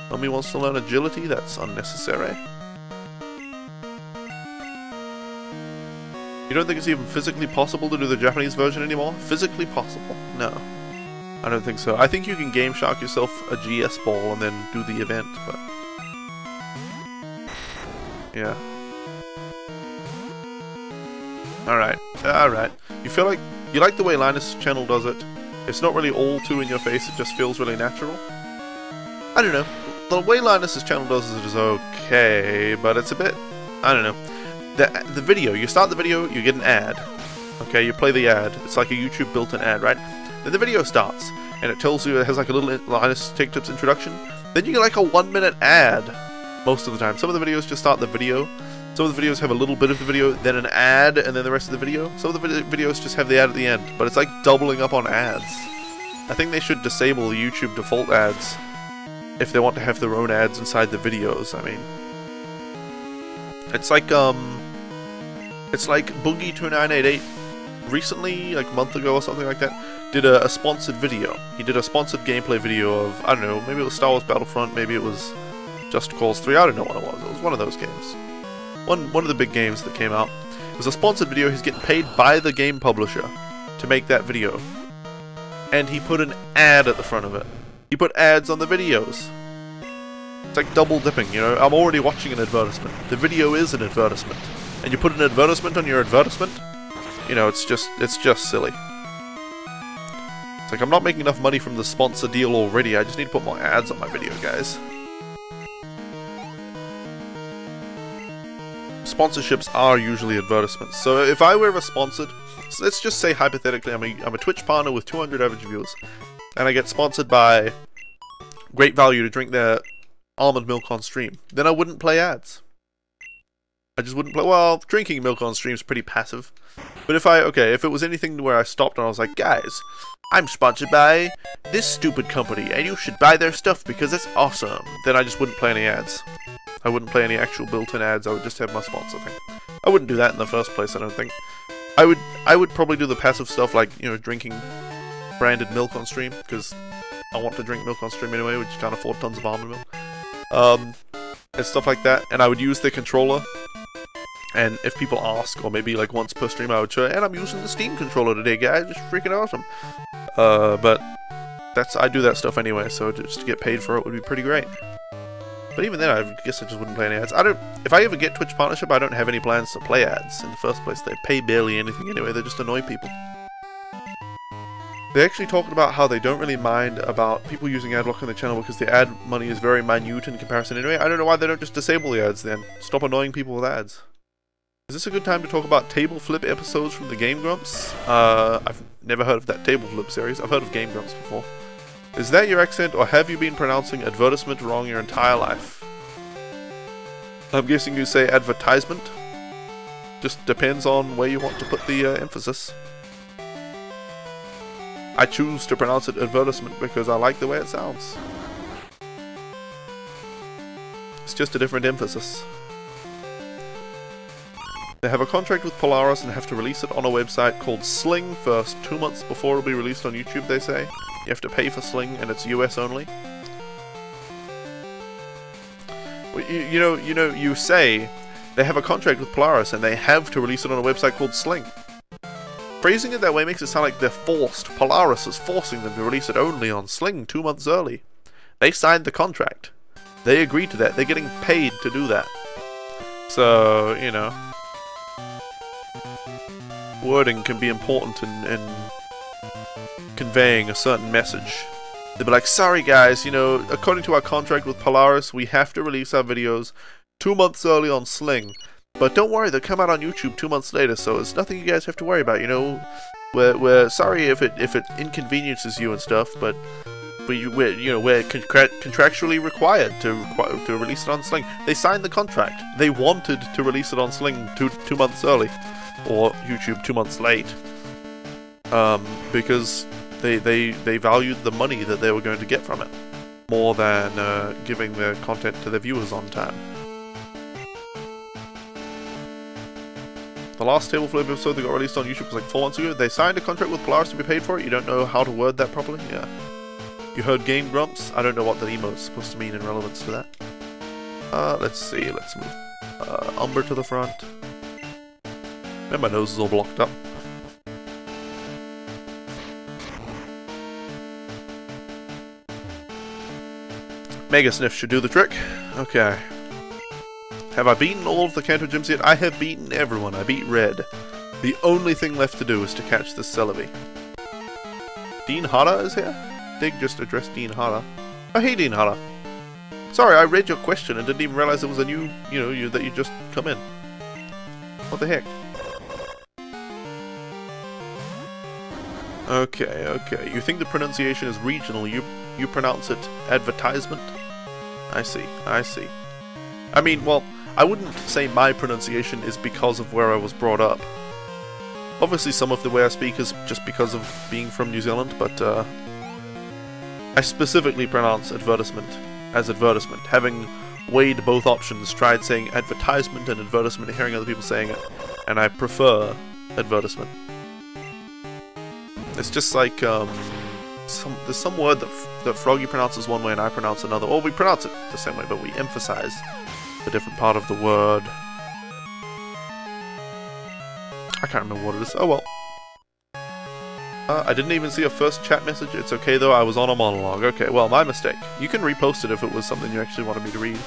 Mummy wants to learn agility? That's unnecessary. You don't think it's even physically possible to do the Japanese version anymore? Physically possible? No. I don't think so. I think you can Game Shark yourself a GS ball and then do the event, but yeah. Alright. Alright. You like the way Linus' channel does it? It's not really all too in your face, it just feels really natural. I don't know. the way Linus's channel does it is okay, but it's a bit, I don't know. The video, you start the video, you get an ad. Okay, you play the ad. It's like a YouTube built-in ad, right? Then the video starts, and it tells you, it has like a little Linus Tech Tips introduction. Then you get like a 1-minute ad most of the time. Some of the videos just start the video. Some of the videos have a little bit of the video, then an ad, and then the rest of the video. Some of the videos just have the ad at the end, but it's like doubling up on ads. I think they should disable the YouTube default ads if they want to have their own ads inside the videos. I mean, it's like Boogie2988 recently, like a month ago or something like that, did a sponsored video. He did a sponsored gameplay video of, I don't know, maybe it was Star Wars Battlefront, maybe it was Just Cause 3, I don't know what it was. It was one of those games. One of the big games that came out. It was a sponsored video. He's getting paid by the game publisher to make that video. And he put an ad at the front of it. He put ads on the videos. It's like double dipping, you know? I'm already watching an advertisement. The video is an advertisement. And you put an advertisement on your advertisement? You know, it's just silly. It's like, I'm not making enough money from the sponsor deal already. I just need to put more ads on my video, guys. Sponsorships are usually advertisements. So if I were a sponsored, so let's just say hypothetically I'm a Twitch partner with 200 average viewers, and I get sponsored by Great Value to drink their almond milk on stream, then I wouldn't play ads. I just wouldn't play. Well, drinking milk on stream is pretty passive. But if it was anything where I stopped and I was like, guys, I'm sponsored by this stupid company and you should buy their stuff because it's awesome, then I just wouldn't play any ads. I wouldn't play any actual built-in ads. I would just have my sponsor thing. I wouldn't do that in the first place, I don't think. I would probably do the passive stuff like, you know, drinking branded milk on stream, because I want to drink milk on stream anyway, we just can't afford tons of almond milk. And stuff like that. And I would use the controller. And if people ask, or maybe like once per stream, I would show, and I'm using the Steam controller today, guys. It's freaking awesome. But I do that stuff anyway, so just to get paid for it would be pretty great. But even then, I guess I just wouldn't play any ads. If I ever get Twitch partnership, I don't have any plans to play ads in the first place. They pay barely anything anyway. They just annoy people. They actually talked about how they don't really mind about people using ad block on the channel because the ad money is very minute in comparison anyway. I don't know why they don't just disable the ads then. Stop annoying people with ads. Is this a good time to talk about table flip episodes from the Game Grumps? I've never heard of that table flip series. I've heard of Game Grumps before. Is that your accent, or have you been pronouncing advertisement wrong your entire life? I'm guessing you say advertisement. Just depends on where you want to put the emphasis. I choose to pronounce it advertisement because I like the way it sounds. It's just a different emphasis. They have a contract with Polaris and have to release it on a website called Sling first, 2 months before it'll be released on YouTube, they say. You have to pay for Sling, and it's US only. Well, you say they have a contract with Polaris and they have to release it on a website called Sling. Phrasing it that way makes it sound like they're forced. Polaris is forcing them to release it only on Sling 2 months early. They signed the contract. They agreed to that. They're getting paid to do that. So, you know, wording can be important in conveying a certain message. They'll be like, sorry guys, you know, according to our contract with Polaris, we have to release our videos 2 months early on Sling. But don't worry, they'll come out on YouTube 2 months later, so it's nothing you guys have to worry about, you know. We're sorry if it inconveniences you and stuff, but we're contractually required to release it on Sling. They signed the contract. They wanted to release it on Sling two months early, or YouTube 2 months late, because they valued the money that they were going to get from it more than giving their content to their viewers on time. The last table flip episode that got released on YouTube was like 4 months ago. They signed a contract with Polaris to be paid for it. You don't know how to word that properly? Yeah. You heard Game Grumps? I don't know what the emote's supposed to mean in relevance to that. Let's see. Let's move Umber to the front. And my nose is all blocked up. Mega Sniff should do the trick. Okay. Have I beaten all of the Kanto gyms yet? I have beaten everyone. I beat Red. The only thing left to do is to catch this Celebi. Dean Hara is here? Dig just addressed Dean Hara. Oh, hey Dean Hara. Sorry, I read your question and didn't even realize it was a new, that you just come in. What the heck? Okay, okay. You think the pronunciation is regional, you pronounce it advertisement? I see, I see. I mean, well, I wouldn't say my pronunciation is because of where I was brought up. Obviously some of the way I speak is just because of being from New Zealand, but I specifically pronounce advertisement as advertisement. Having weighed both options, tried saying advertisement and advertisement, and hearing other people saying it, and I prefer advertisement. It's just like, there's some word that Froggy pronounces one way and I pronounce another. Or we pronounce it the same way, but we emphasize a different part of the word. I can't remember what it is. Oh well. I didn't even see a first chat message. It's okay though, I was on a monologue. Okay, well, my mistake. You can repost it if it was something you actually wanted me to read.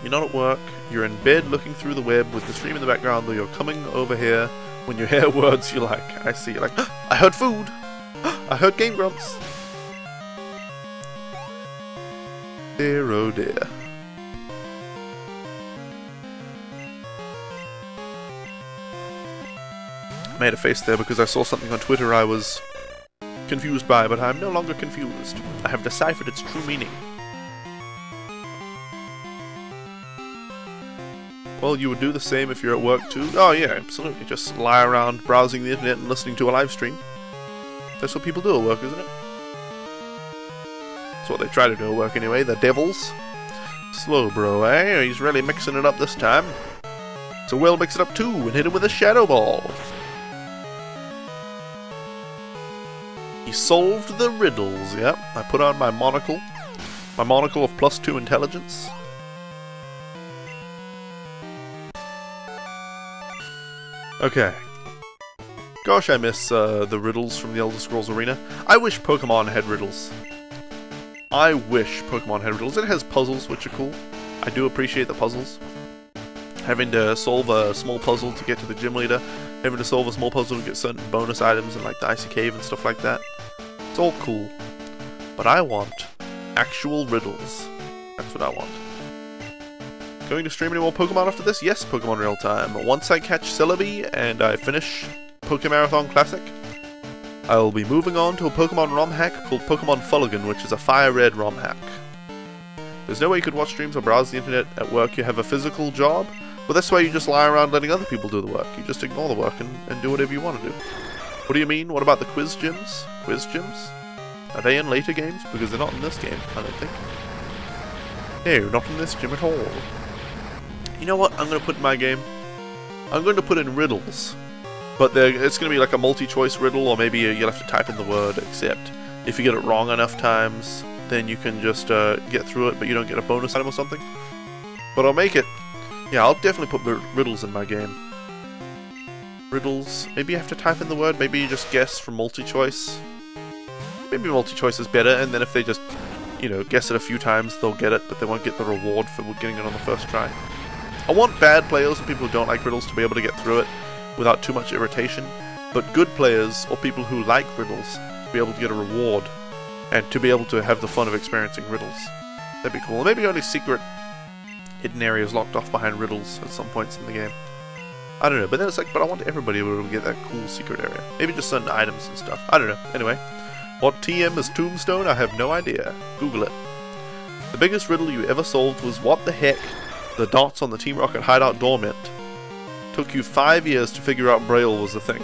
You're not at work, you're in bed looking through the web with the stream in the background, though you're coming over here when you hear words you like. I see, you're like, I heard food! I heard Game Grumps! Dear oh dear. I made a face there because I saw something on Twitter I was confused by, but I'm no longer confused. I have deciphered its true meaning. Well, you would do the same if you're at work too? Oh yeah, absolutely. Just lie around browsing the internet and listening to a live stream. That's what people do at work, isn't it? That's what they try to do at work anyway, the devils. Slow bro, eh? He's really mixing it up this time. So we'll mix it up too and hit him with a shadow ball. He solved the riddles, yep. I put on my monocle. My monocle of +2 intelligence. Okay. Gosh, I miss the riddles from the Elder Scrolls Arena. I wish Pokemon had riddles. I wish Pokemon had riddles. It has puzzles, which are cool. I do appreciate the puzzles. Having to solve a small puzzle to get to the gym leader, having to solve a small puzzle to get certain bonus items in like the Icy Cave and stuff like that. It's all cool. But I want actual riddles. That's what I want. Going to stream any more Pokemon after this? Yes, Pokemon Real Time. Once I catch Celebi and I finish Pokemarathon Classic, I will be moving on to a Pokemon ROM hack called Pokemon Fulligan, which is a Fire Red ROM hack. There's no way you could watch streams or browse the internet at work. You have a physical job, but that's why you just lie around letting other people do the work. You just ignore the work and do whatever you want to do. What do you mean? What about the quiz gyms? Quiz gyms? Are they in later games? Because they're not in this game, I don't think. No, not in this gym at all. You know what I'm going to put in my game? I'm going to put in riddles. But it's going to be like a multi-choice riddle, or maybe you'll have to type in the word, except if you get it wrong enough times, then you can just get through it, but you don't get a bonus item or something. But I'll make it. Yeah, I'll definitely put riddles in my game. Riddles. Maybe you have to type in the word, maybe you just guess from multi-choice. Maybe multi-choice is better, and then if they just, guess it a few times, they'll get it, but they won't get the reward for getting it on the first try. I want bad players and people who don't like riddles to be able to get through it without too much irritation, but good players or people who like riddles to be able to get a reward and to be able to have the fun of experiencing riddles. That'd be cool. Maybe only secret hidden areas locked off behind riddles at some points in the game. I don't know, but then it's like, but I want everybody to be able to get that cool secret area. Maybe just certain items and stuff. I don't know. Anyway, what TM is Tombstone? I have no idea. Google it. The biggest riddle you ever solved was what the heck the dots on the Team Rocket hideout door meant. Took you 5 years to figure out Braille was the thing.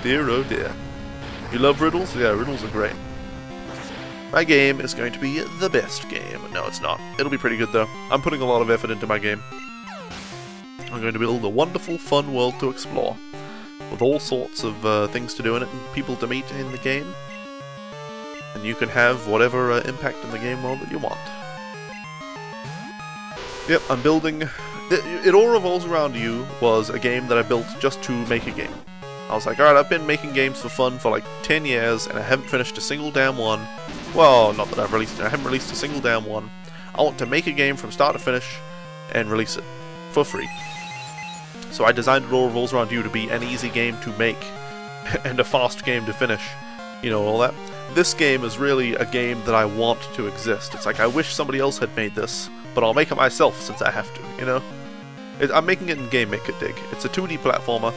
Dear oh dear. You love riddles? Yeah, riddles are great. My game is going to be the best game. No, it's not. It'll be pretty good though. I'm putting a lot of effort into my game. I'm going to build a wonderful, fun world to explore, with all sorts of things to do in it and people to meet in the game. And you can have whatever impact in the game world that you want. Yep, I'm building... It all revolves around you was a game that I built just to make a game. I was like, alright, I've been making games for fun for like 10 years and I haven't finished a single damn one. Well, not that I've released it, I haven't released a single damn one. I want to make a game from start to finish and release it for free. So I designed It All Revolves Around You to be an easy game to make and a fast game to finish. you know, all that. This game is really a game that I want to exist. It's like, I wish somebody else had made this, but I'll make it myself since I have to, you know? I'm making it in Game Maker Dig. It's a 2D platformer,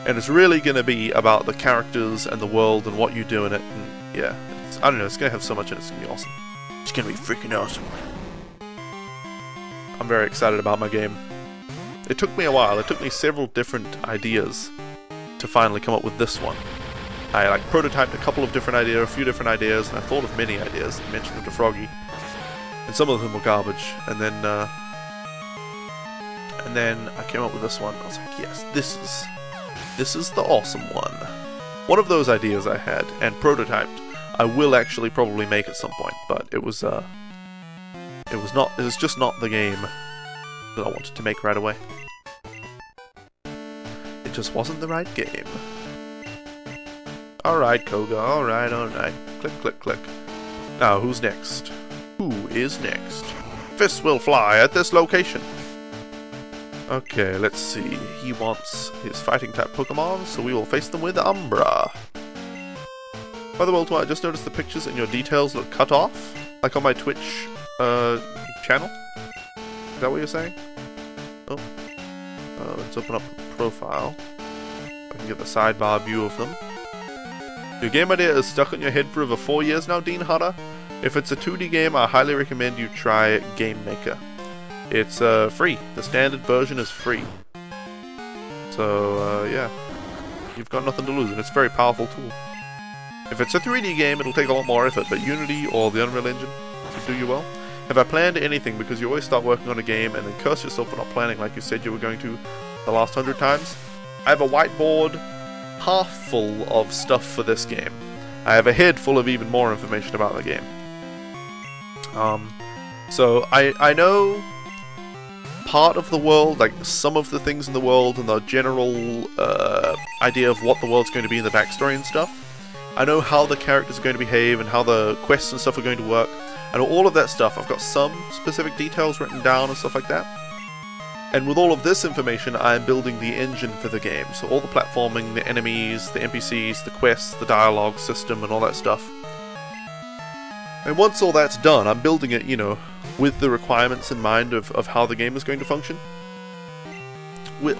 and it's really going to be about the characters and the world and what you do in it, and yeah, I don't know, it's going to have so much in it, it's going to be awesome. It's going to be freaking awesome. I'm very excited about my game. It took me a while, it took me several different ideas to finally come up with this one. I like prototyped a couple of different ideas, a few different ideas, and I thought of many ideas and mentioned them to Froggy. And some of them were garbage, and then I came up with this one. I was like, yes, this is the awesome one. One of those ideas I had and prototyped, I will actually probably make at some point, but it was just not the game that I wanted to make right away. It just wasn't the right game. Alright, Koga, alright. Click, click, click. Now, who's next? Who is next? Fists will fly at this location. Okay, let's see. He wants his fighting type Pokemon, so we will face them with Umbra. By the way, I just noticed the pictures and your details look cut off, like on my Twitch channel. Is that what you're saying? Oh. Let's open up the profile. I can get the sidebar view of them. Your game idea is stuck in your head for over 4 years now, Dean Hutter. If it's a 2D game, I highly recommend you try Game Maker. It's free. The standard version is free. So, yeah. You've got nothing to lose, and it's a very powerful tool. If it's a 3D game, it'll take a lot more effort, but Unity or the Unreal Engine will do you well. Have I planned anything? Because you always start working on a game and then curse yourself for not planning like you said you were going to the last 100 times. I have a whiteboard half full of stuff for this game. I have a head full of even more information about the game. So I know part of the world, like some of the things in the world and the general idea of what the world's going to be in the backstory and stuff. I know how the characters are going to behave and how the quests and stuff are going to work. I know all of that stuff. I've got some specific details written down and stuff like that. And with all of this information, I am building the engine for the game. So all the platforming, the enemies, the NPCs, the quests, the dialogue system, and all that stuff. And once all that's done, I'm building it, you know, with the requirements in mind of how the game is going to function.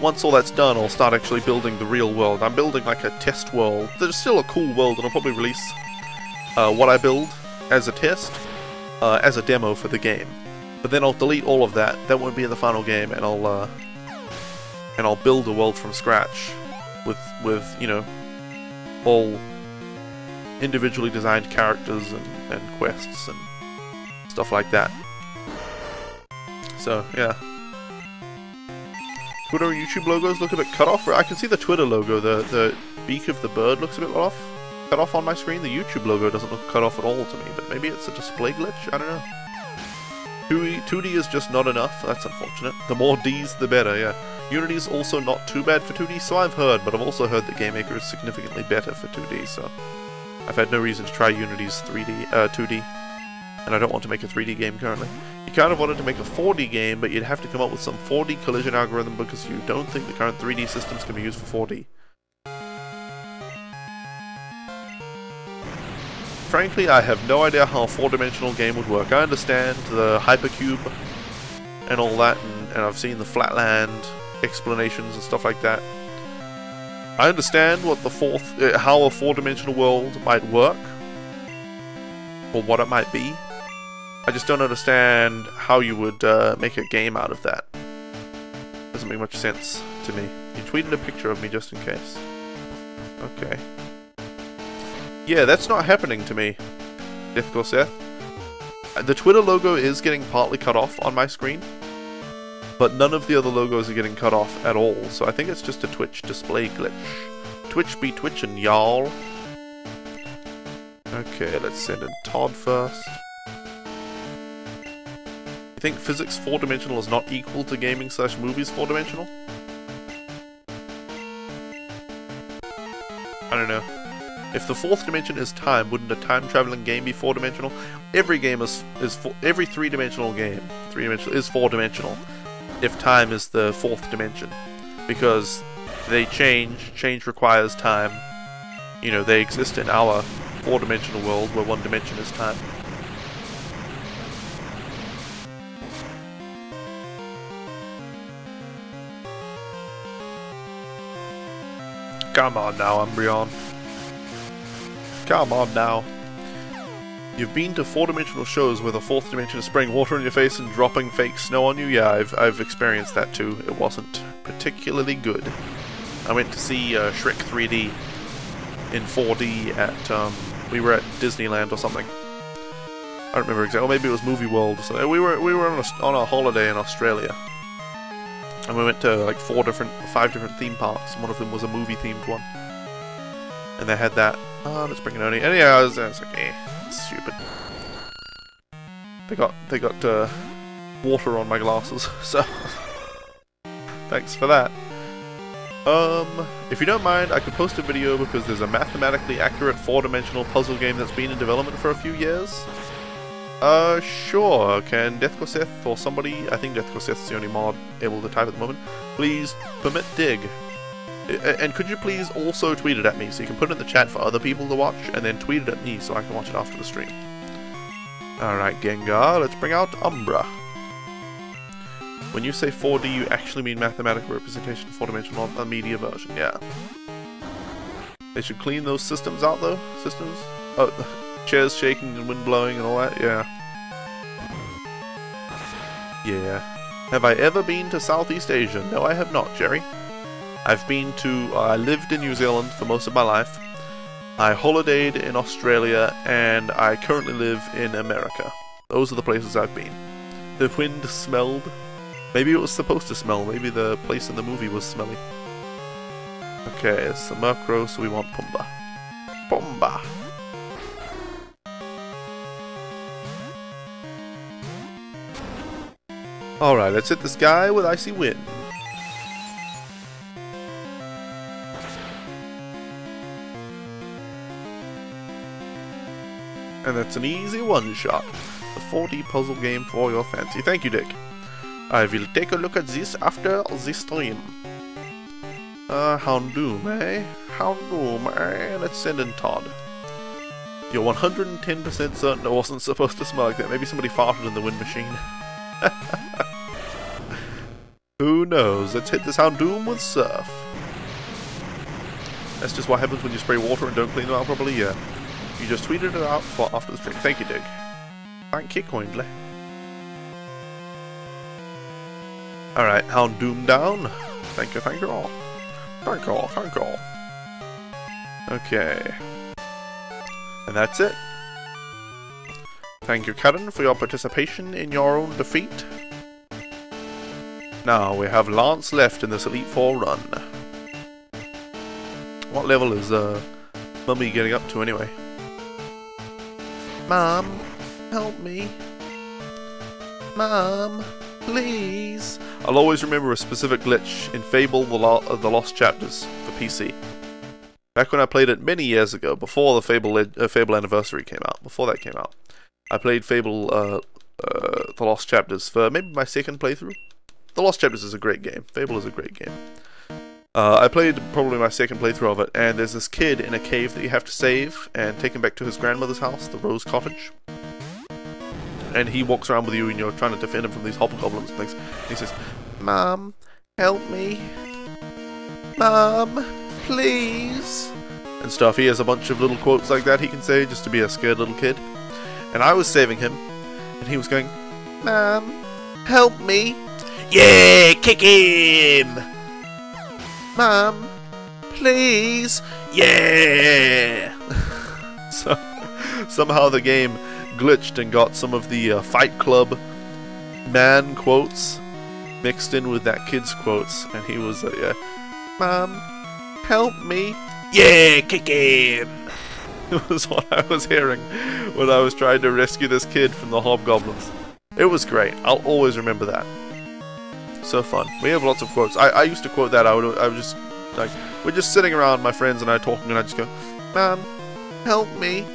Once all that's done, I'll start actually building the real world. I'm building like a test world. There's still a cool world, and I'll probably release what I build as a test, as a demo for the game. But then I'll delete all of that. That won't be in the final game, and I'll build a world from scratch with you know, all individually designed characters and quests and stuff like that. So yeah. Twitter and YouTube logos look a bit cut off. I can see the Twitter logo, the beak of the bird looks a bit cut off on my screen. The YouTube logo doesn't look cut off at all to me, but maybe it's a display glitch, I don't know. 2D is just not enough, that's unfortunate. The more Ds, the better, yeah. Unity's also not too bad for 2D, so I've heard, but I've also heard that Game Maker is significantly better for 2D, so I've had no reason to try Unity's 2D, and I don't want to make a 3D game currently. You kind of wanted to make a 4D game, but you'd have to come up with some 4D collision algorithm because you don't think the current 3D systems can be used for 4D. Frankly, I have no idea how a 4-dimensional game would work. I understand the hypercube and all that, and I've seen the flatland explanations and stuff like that. I understand what the how a 4-dimensional world might work, or what it might be. I just don't understand how you would make a game out of that. Doesn't make much sense to me. You tweeted a picture of me just in case. Okay. Yeah, that's not happening to me, Difficult Seth. The Twitter logo is getting partly cut off on my screen, but none of the other logos are getting cut off at all, so I think it's just a Twitch display glitch. Twitch be twitching, y'all. Okay, let's send in Todd first. You think physics 4-dimensional is not equal to gaming/movies 4-dimensional? I don't know. If the 4th dimension is time, wouldn't a time-traveling game be 4-dimensional? Every game every 3-dimensional game, 3-dimensional is 4-dimensional. If time is the 4th dimension, because they change requires time. You know, they exist in our four-dimensional world where one dimension is time. Come on now, Umbreon. Come on now. You've been to four-dimensional shows where the fourth dimension is spraying water in your face and dropping fake snow on you? Yeah, I've experienced that too. It wasn't particularly good. I went to see Shrek 3D in 4D at, we were at Disneyland or something. I don't remember exactly, or maybe it was Movie World or something. We were on a holiday in Australia. And we went to like 5 different theme parks, and one of them was a movie-themed one. And they had that. Oh, let's bring it on in. And yeah, I was like, it's stupid. They got water on my glasses, so thanks for that. If you don't mind, I could post a video because there's a mathematically accurate four-dimensional puzzle game that's been in development for a few years. Sure. Can Deathcorseth or somebody, I think Deathcorseth's the only mod able to type at the moment, please permit dig. And could you please also tweet it at me so you can put it in the chat for other people to watch, and then tweet it at me so I can watch it after the stream. Alright, Gengar, let's bring out Umbra. When you say 4D, you actually mean mathematical representation, four-dimensional media version, yeah. They should clean those systems out though, systems? Oh, chairs shaking and wind blowing and all that, yeah. Yeah. Have I ever been to Southeast Asia? No, I have not, Jerry. I've been to, I lived in New Zealand for most of my life. I holidayed in Australia, and I currently live in America. Those are the places I've been. The wind smelled. Maybe it was supposed to smell. Maybe the place in the movie was smelly. Okay, it's the Murkrow, so we want Pumba. Pumba! Alright, let's hit this guy with Icy Wind. And that's an easy one-shot. The 4D puzzle game for your fancy. Thank you, Dick. I will take a look at this after the stream. Houndoom, eh? Houndoom, eh? Let's send in Todd. You're 110% certain it wasn't supposed to smell like that. Maybe somebody farted in the wind machine. Who knows? Let's hit this Houndoom with Surf. That's just what happens when you spray water and don't clean them out properly, yeah. You just tweeted it out for after the stream. Thank you, Dig. Thank you kindly. Alright, Houndoom down. Thank you all. Thank you all. Okay. And that's it. Thank you, Karen, for your participation in your own defeat. Now, we have Lance left in this Elite Four run. What level is Mummy getting up to anyway? Mom, help me. Mom, please. I'll always remember a specific glitch in Fable the Lost Chapters for PC. Back when I played it many years ago, before the Fable Anniversary came out, before that came out, I played Fable the Lost Chapters for maybe my second playthrough. The Lost Chapters is a great game. Fable is a great game. I played probably my second playthrough of it, and there's this kid in a cave that you have to save and take him back to his grandmother's house, the Rose Cottage. And he walks around with you and you're trying to defend him from these hobgoblins and things. And he says, Mom, help me. Mom, please. And stuff. He has a bunch of little quotes like that he can say just to be a scared little kid. And I was saving him, and he was going, Mom, help me. Yeah, kick him. Mom, please. Yeah. So somehow the game glitched and got some of the Fight Club man quotes mixed in with that kid's quotes, and he was yeah, Mom, help me. Yeah, kick him. It was what I was hearing when I was trying to rescue this kid from the hobgoblins. It was great. I'll always remember that. So fun. We have lots of quotes. I used to quote that. I would just like, we're just sitting around, my friends and I talking, and I just go, Mom, help me.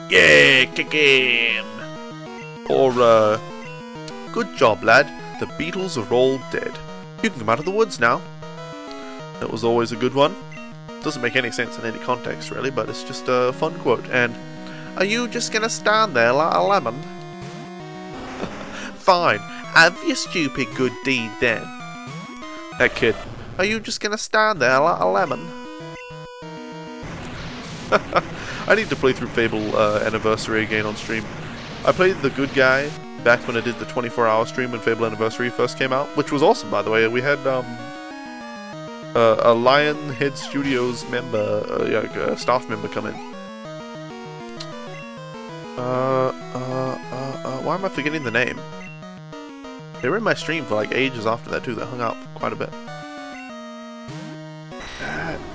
Yeah, kick him. Or good job, lad. The beetles are all dead. You can come out of the woods now. That was always a good one. Doesn't make any sense in any context really, but it's just a fun quote. And Are you just gonna stand there like a lemon? Fine, have your stupid good deed then. That kid, are you just gonna stand there like a lemon? I need to play through Fable Anniversary again on stream. I played the good guy back when I did the 24-hour stream when Fable Anniversary first came out, which was awesome, by the way. We had a Lionhead Studios member, staff member come in. Why am I forgetting the name? They were in my stream for like ages after that too. They hung up quite a bit.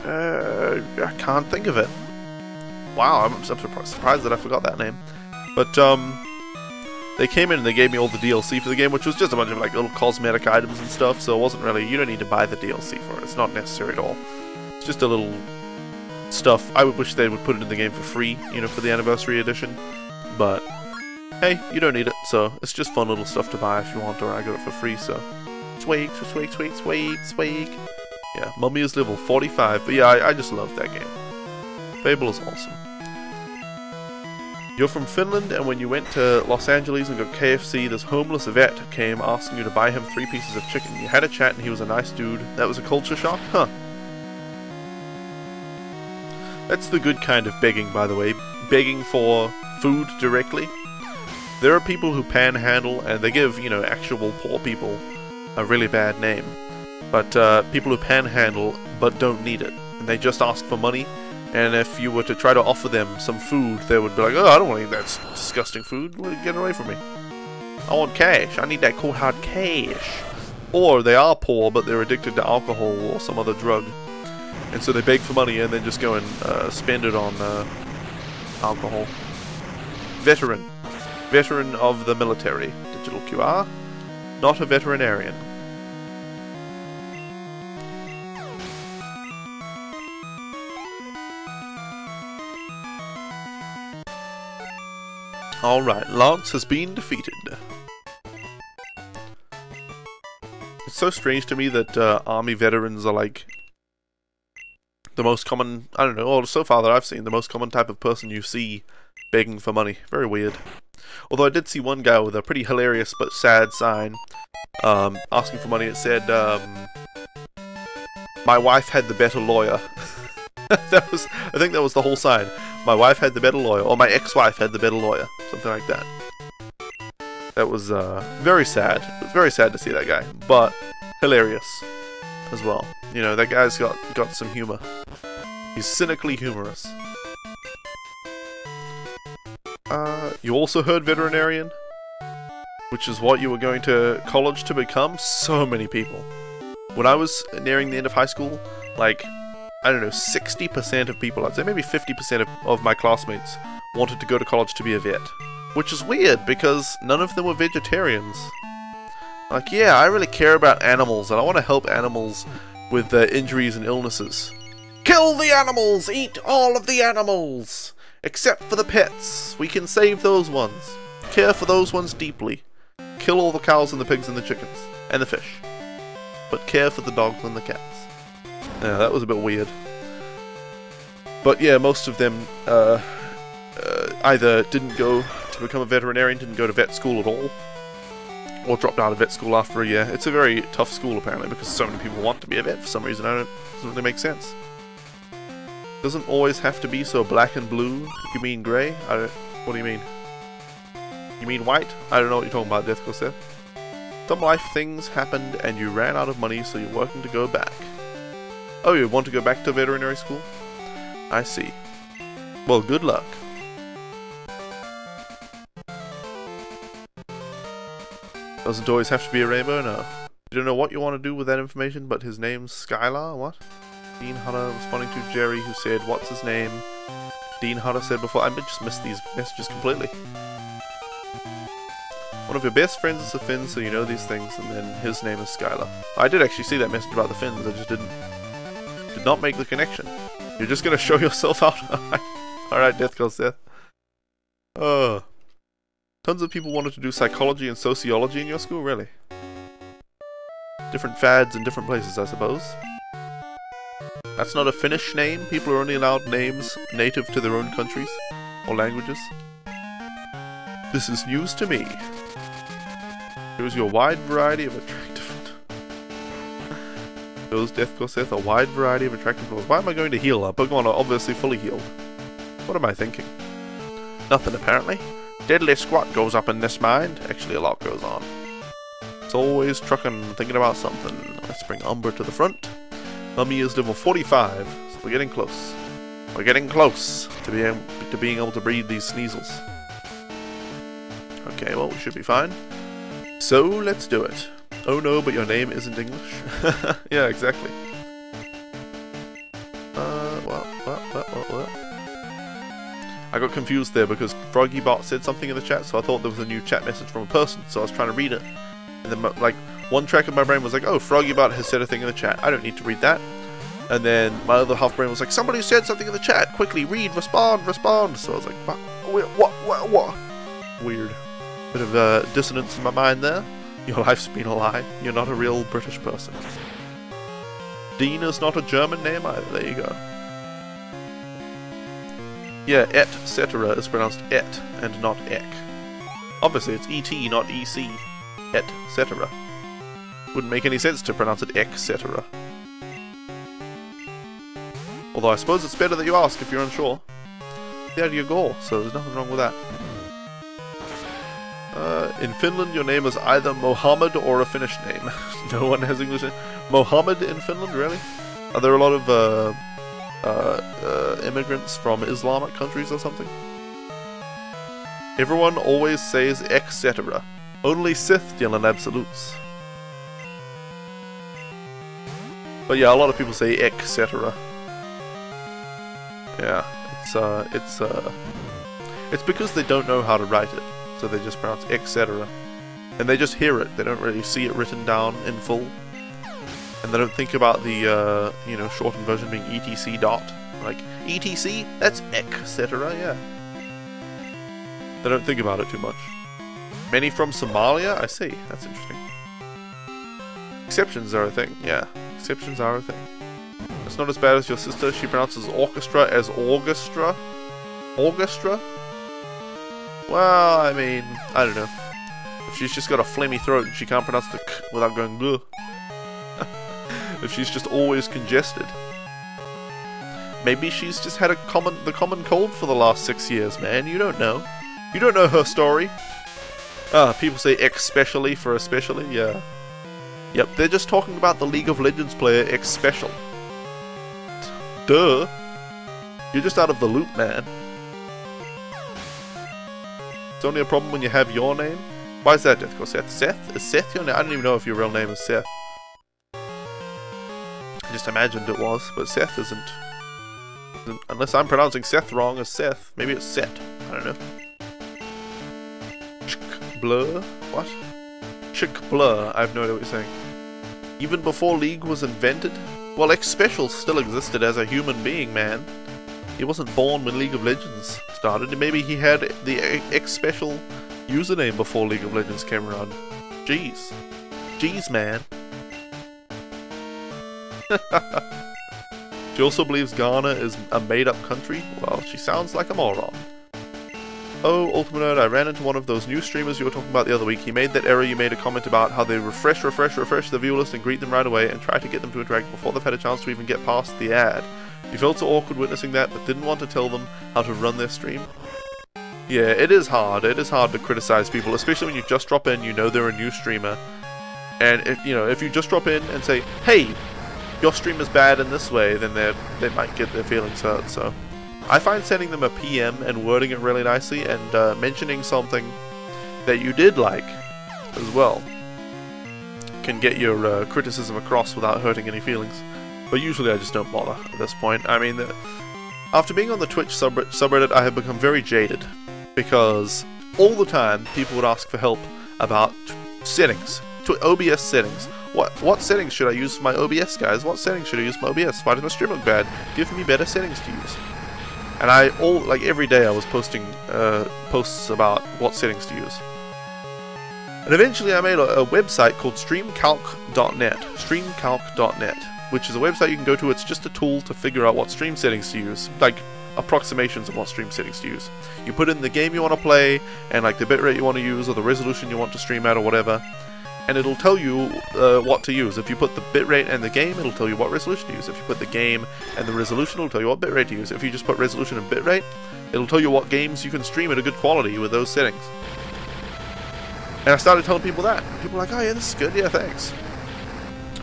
I can't think of it. Wow, I'm surprised that I forgot that name. But they came in and they gave me all the DLC for the game, which was just a bunch of like little cosmetic items and stuff. So it wasn't really, you don't need to buy the DLC for it. It's not necessary at all. It's just a little stuff. I would wish they would put it in the game for free, you know, for the anniversary edition. But hey, you don't need it, so it's just fun little stuff to buy if you want, or I got it for free, so swag. Yeah, Mummy is level 45, but yeah, I just love that game. Fable is awesome. You're from Finland, and when you went to Los Angeles and got KFC, this homeless vet came asking you to buy him 3 pieces of chicken. You had a chat and he was a nice dude. That was a culture shock? Huh. That's the good kind of begging, by the way. Begging for food directly. There are people who panhandle and they give, you know, actual poor people a really bad name. But people who panhandle but don't need it. And they just ask for money. And if you were to try to offer them some food, they would be like, oh, I don't want to eat that disgusting food. Get away from me. I want cash. I need that cold hard cash. Or they are poor, but they're addicted to alcohol or some other drug. And so they beg for money and then just go and spend it on alcohol. Veteran. Veteran of the military. Digital QR. Not a veterinarian. Alright, Lance has been defeated. It's so strange to me that army veterans are like the most common, I don't know, or so far that I've seen, the most common type of person you see begging for money. Very weird. Although I did see one guy with a pretty hilarious but sad sign asking for money. It said, my wife had the better lawyer. I think that was the whole sign. My wife had the better lawyer, or my ex-wife had the better lawyer. Something like that. That was very sad. It was very sad to see that guy, but hilarious as well. You know, that guy's got some humor. He's cynically humorous. You also heard veterinarian, which is what you were going to college to become. So many people. When I was nearing the end of high school, like, I don't know, 60% of people, I'd say maybe 50% of my classmates wanted to go to college to be a vet. Which is weird, because none of them were vegetarians. Like, yeah, I really care about animals, and I want to help animals with their injuries and illnesses. Kill the animals! Eat all of the animals! Except for the pets. We can save those ones. Care for those ones deeply. Kill all the cows and the pigs and the chickens. And the fish. But care for the dogs and the cats. Yeah, that was a bit weird. But yeah, most of them either didn't go to become a veterinarian, didn't go to vet school at all, or dropped out of vet school after a year. It's a very tough school apparently, because so many people want to be a vet for some reason. Doesn't really make sense. Doesn't always have to be so black and blue. You mean grey? What do you mean? You mean white? I don't know what you're talking about, Deathco Seth. Some life things happened and you ran out of money, so you're working to go back. Oh, you want to go back to veterinary school? I see. Well, good luck. Doesn't always have to be a rainbow, no. You don't know what you want to do with that information, but his name's Skylar, what? Dean Hunter responding to Jerry, who said, what's his name? Dean Hunter said before, I just missed these messages completely. One of your best friends is a Finn, so you know these things, and then his name is Skylar. I did actually see that message about the Finns, I just did not make the connection. You're just gonna show yourself out? Alright, Death Call Seth. Tons of people wanted to do psychology and sociology in your school, really? Different fads in different places, I suppose. That's not a Finnish name. People are only allowed names native to their own countries. or languages. This is news to me. Shows you a wide variety of attractive... Shows Death Gorseth a wide variety of attractive flaws. Why am I going to heal? Our Pokemon are obviously fully healed. What am I thinking? Nothing, apparently. Deadly squat goes up in this mind. Actually, a lot goes on. It's always trucking, thinking about something. Let's bring Umbra to the front. Mummy is level 45, so we're getting close. We're getting close to being able to breed these Sneasels. Okay, well, we should be fine. So, let's do it. Oh no, but your name isn't English. Yeah, exactly. What? I got confused there because FroggyBot said something in the chat, so I thought there was a new chat message from a person, so I was trying to read it. And then, like, one track of my brain was like, oh, FroggyBot has said a thing in the chat. I don't need to read that. And then my other half brain was like, somebody said something in the chat. Quickly, read, respond. So I was like, what? Weird. Bit of dissonance in my mind there. Your life's been a lie. You're not a real British person. Dean is not a German name either. There you go. Yeah, et cetera is pronounced et and not ek. Obviously, it's et, not ec. Et cetera. Wouldn't make any sense to pronounce it ek cetera. Although I suppose it's better that you ask if you're unsure. There you go, so there's nothing wrong with that. In Finland, your name is either Mohammed or a Finnish name. No one has English name. Mohammed in Finland, really? Are there a lot of immigrants from Islamic countries or something? Everyone always says etc. Only Sith deal in absolutes. But yeah, a lot of people say etc. Yeah, it's because they don't know how to write it, so they just pronounce etc. And they just hear it, they don't really see it written down in full. And they don't think about the, you know, shortened version being etc dot. Like, etc? That's etc, yeah. They don't think about it too much. Many from Somalia? I see, that's interesting. Exceptions are a thing, yeah. Exceptions are a thing. It's not as bad as your sister, she pronounces orchestra as orchestra? Orchestra? Well, I mean, I don't know. If she's just got a phlegmy throat and she can't pronounce the k without going bleh. If she's just always congested. Maybe she's just had the common cold for the last 6 years, man. You don't know. You don't know her story. People say X-specially for especially, yeah. Yep, they're just talking about the League of Legends player X-special. Duh. You're just out of the loop, man. It's only a problem when you have your name. Why is that, Death Gorseth? Seth? Is Seth your name? I don't even know if your real name is Seth. I just imagined it was, but Seth isn't. Unless I'm pronouncing Seth wrong as Seth. Maybe it's Set. I don't know. Blur? What? Chick Blur. I have no idea what you're saying. Even before League was invented? Well, X-Special still existed as a human being, man. He wasn't born when League of Legends started. Maybe he had the X-Special username before League of Legends came around. Jeez. Jeez, man. She also believes Ghana is a made-up country. Well, she sounds like a moron. Oh, Ultimate Nerd, I ran into one of those new streamers you were talking about the other week. He made that error you made a comment about, how they refresh the viewer list and greet them right away and try to get them to interact before they've had a chance to even get past the ad. You felt so awkward witnessing that, but didn't want to tell them how to run their stream. Yeah, it is hard. It is hard to criticize people, especially when you just drop in, you know they're a new streamer. And, if you just drop in and say, hey, your stream is bad in this way, then they might get their feelings hurt, so... I find sending them a PM and wording it really nicely and mentioning something that you did like as well can get your criticism across without hurting any feelings. But usually I just don't bother at this point. I mean, after being on the Twitch subreddit, I have become very jaded because all the time people would ask for help about settings, OBS settings. What settings should I use for my OBS, guys? What settings should I use for my OBS? Why does my stream look bad? Give me better settings to use. And every day I was posting posts about what settings to use. And eventually I made a website called streamcalc.net, streamcalc.net, which is a website you can go to. It's just a tool to figure out what stream settings to use. Like, approximations of what stream settings to use. You put in the game you want to play, and like the bitrate you want to use, or the resolution you want to stream at, or whatever, and it'll tell you what to use. If you put the bitrate and the game, it'll tell you what resolution to use. If you put the game and the resolution, it'll tell you what bitrate to use. If you just put resolution and bitrate, it'll tell you what games you can stream at a good quality with those settings. And I started telling people that. People were like, oh yeah, this is good, yeah, thanks.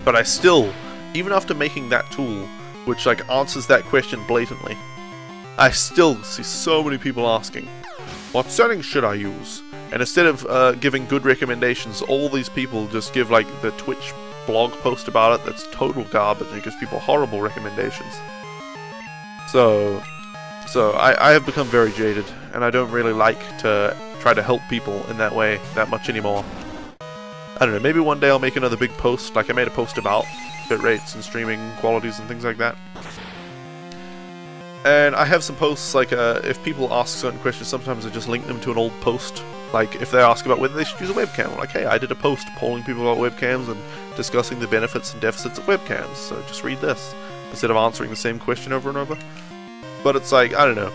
But I still, even after making that tool, which like answers that question blatantly, I still see so many people asking, what settings should I use? And instead of giving good recommendations, all these people just give like the Twitch blog post about it that's total garbage, and it gives people horrible recommendations. So I have become very jaded, and I don't really like to try to help people in that way that much anymore. I don't know, maybe one day I'll make another big post, like I made a post about bitrates and streaming qualities and things like that. And I have some posts, like if people ask certain questions, sometimes I just link them to an old post. Like if they ask about whether they should use a webcam, I'm like, hey, I did a post polling people about webcams and discussing the benefits and deficits of webcams, so just read this, instead of answering the same question over and over. But it's like, I don't know.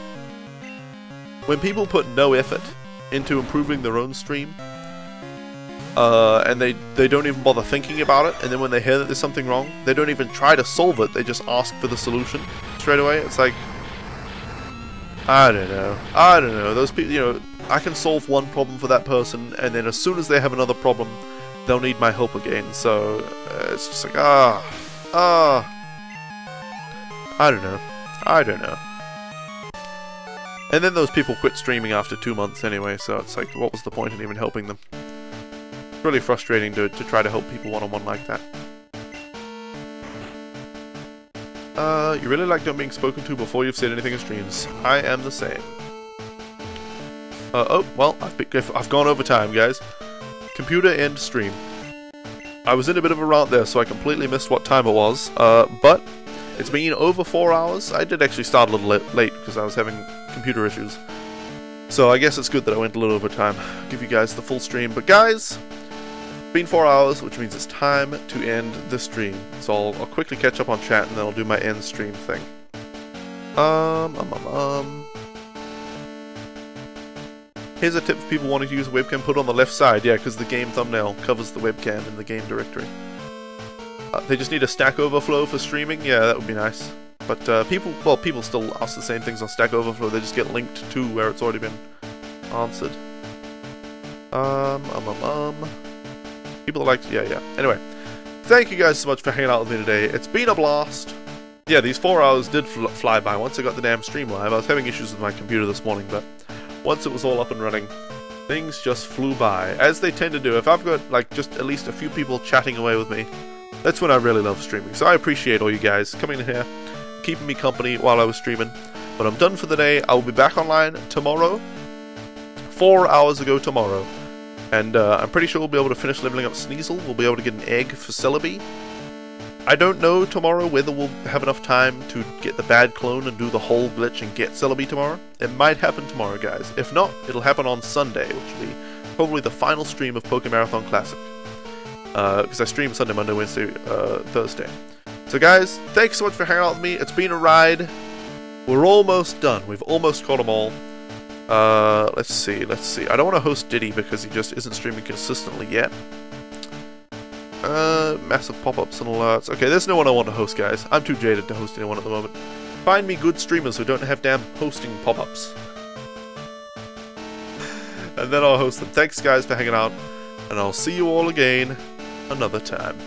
When people put no effort into improving their own stream, and they don't even bother thinking about it, and then when they hear that there's something wrong, they don't even try to solve it, they just ask for the solution straight away. It's like, I don't know, those people, you know, I can solve one problem for that person, and then as soon as they have another problem, they'll need my help again, so it's just like, I don't know. And then those people quit streaming after 2 months anyway, so it's like, what was the point in even helping them? It's really frustrating to try to help people one-on-one like that. You really like not being spoken to before you've said anything in streams. I am the same. Oh, well, I've gone over time, guys. Computer and stream. I was in a bit of a rant there, so I completely missed what time it was, but it's been over 4 hours. I did actually start a little late because I was having computer issues. So I guess it's good that I went a little over time. I'll give you guys the full stream. But guys, it's been 4 hours, which means it's time to end the stream. So I'll quickly catch up on chat and then I'll do my end stream thing. Here's a tip for people wanting to use a webcam, put it on the left side. Yeah, because the game thumbnail covers the webcam in the game directory. They just need a Stack Overflow for streaming. Yeah, that would be nice. But people still ask the same things on Stack Overflow. They just get linked to where it's already been answered. People like, yeah. Anyway, thank you guys so much for hanging out with me today. It's been a blast. Yeah, these 4 hours did fly by once I got the damn stream live. I was having issues with my computer this morning, but once it was all up and running, things just flew by, as they tend to do. If I've got like just at least a few people chatting away with me, that's when I really love streaming. So I appreciate all you guys coming in here, keeping me company while I was streaming. But I'm done for the day. I will be back online tomorrow, 4 hours ago tomorrow. And I'm pretty sure we'll be able to finish leveling up Sneasel. We'll be able to get an egg for Celebi. I don't know tomorrow whether we'll have enough time to get the bad clone and do the whole glitch and get Celebi tomorrow. It might happen tomorrow, guys. If not, it'll happen on Sunday, which will be probably the final stream of Pokemon Marathon Classic. Because I stream Sunday, Monday, Wednesday, Thursday. So guys, thanks so much for hanging out with me. It's been a ride. We're almost done. We've almost caught them all. Let's see. I don't want to host Diddy because he just isn't streaming consistently yet. Massive pop-ups and alerts. Okay, there's no one I want to host, guys. I'm too jaded to host anyone at the moment. Find me good streamers who don't have damn hosting pop-ups. And then I'll host them. Thanks, guys, for hanging out. And I'll see you all again another time.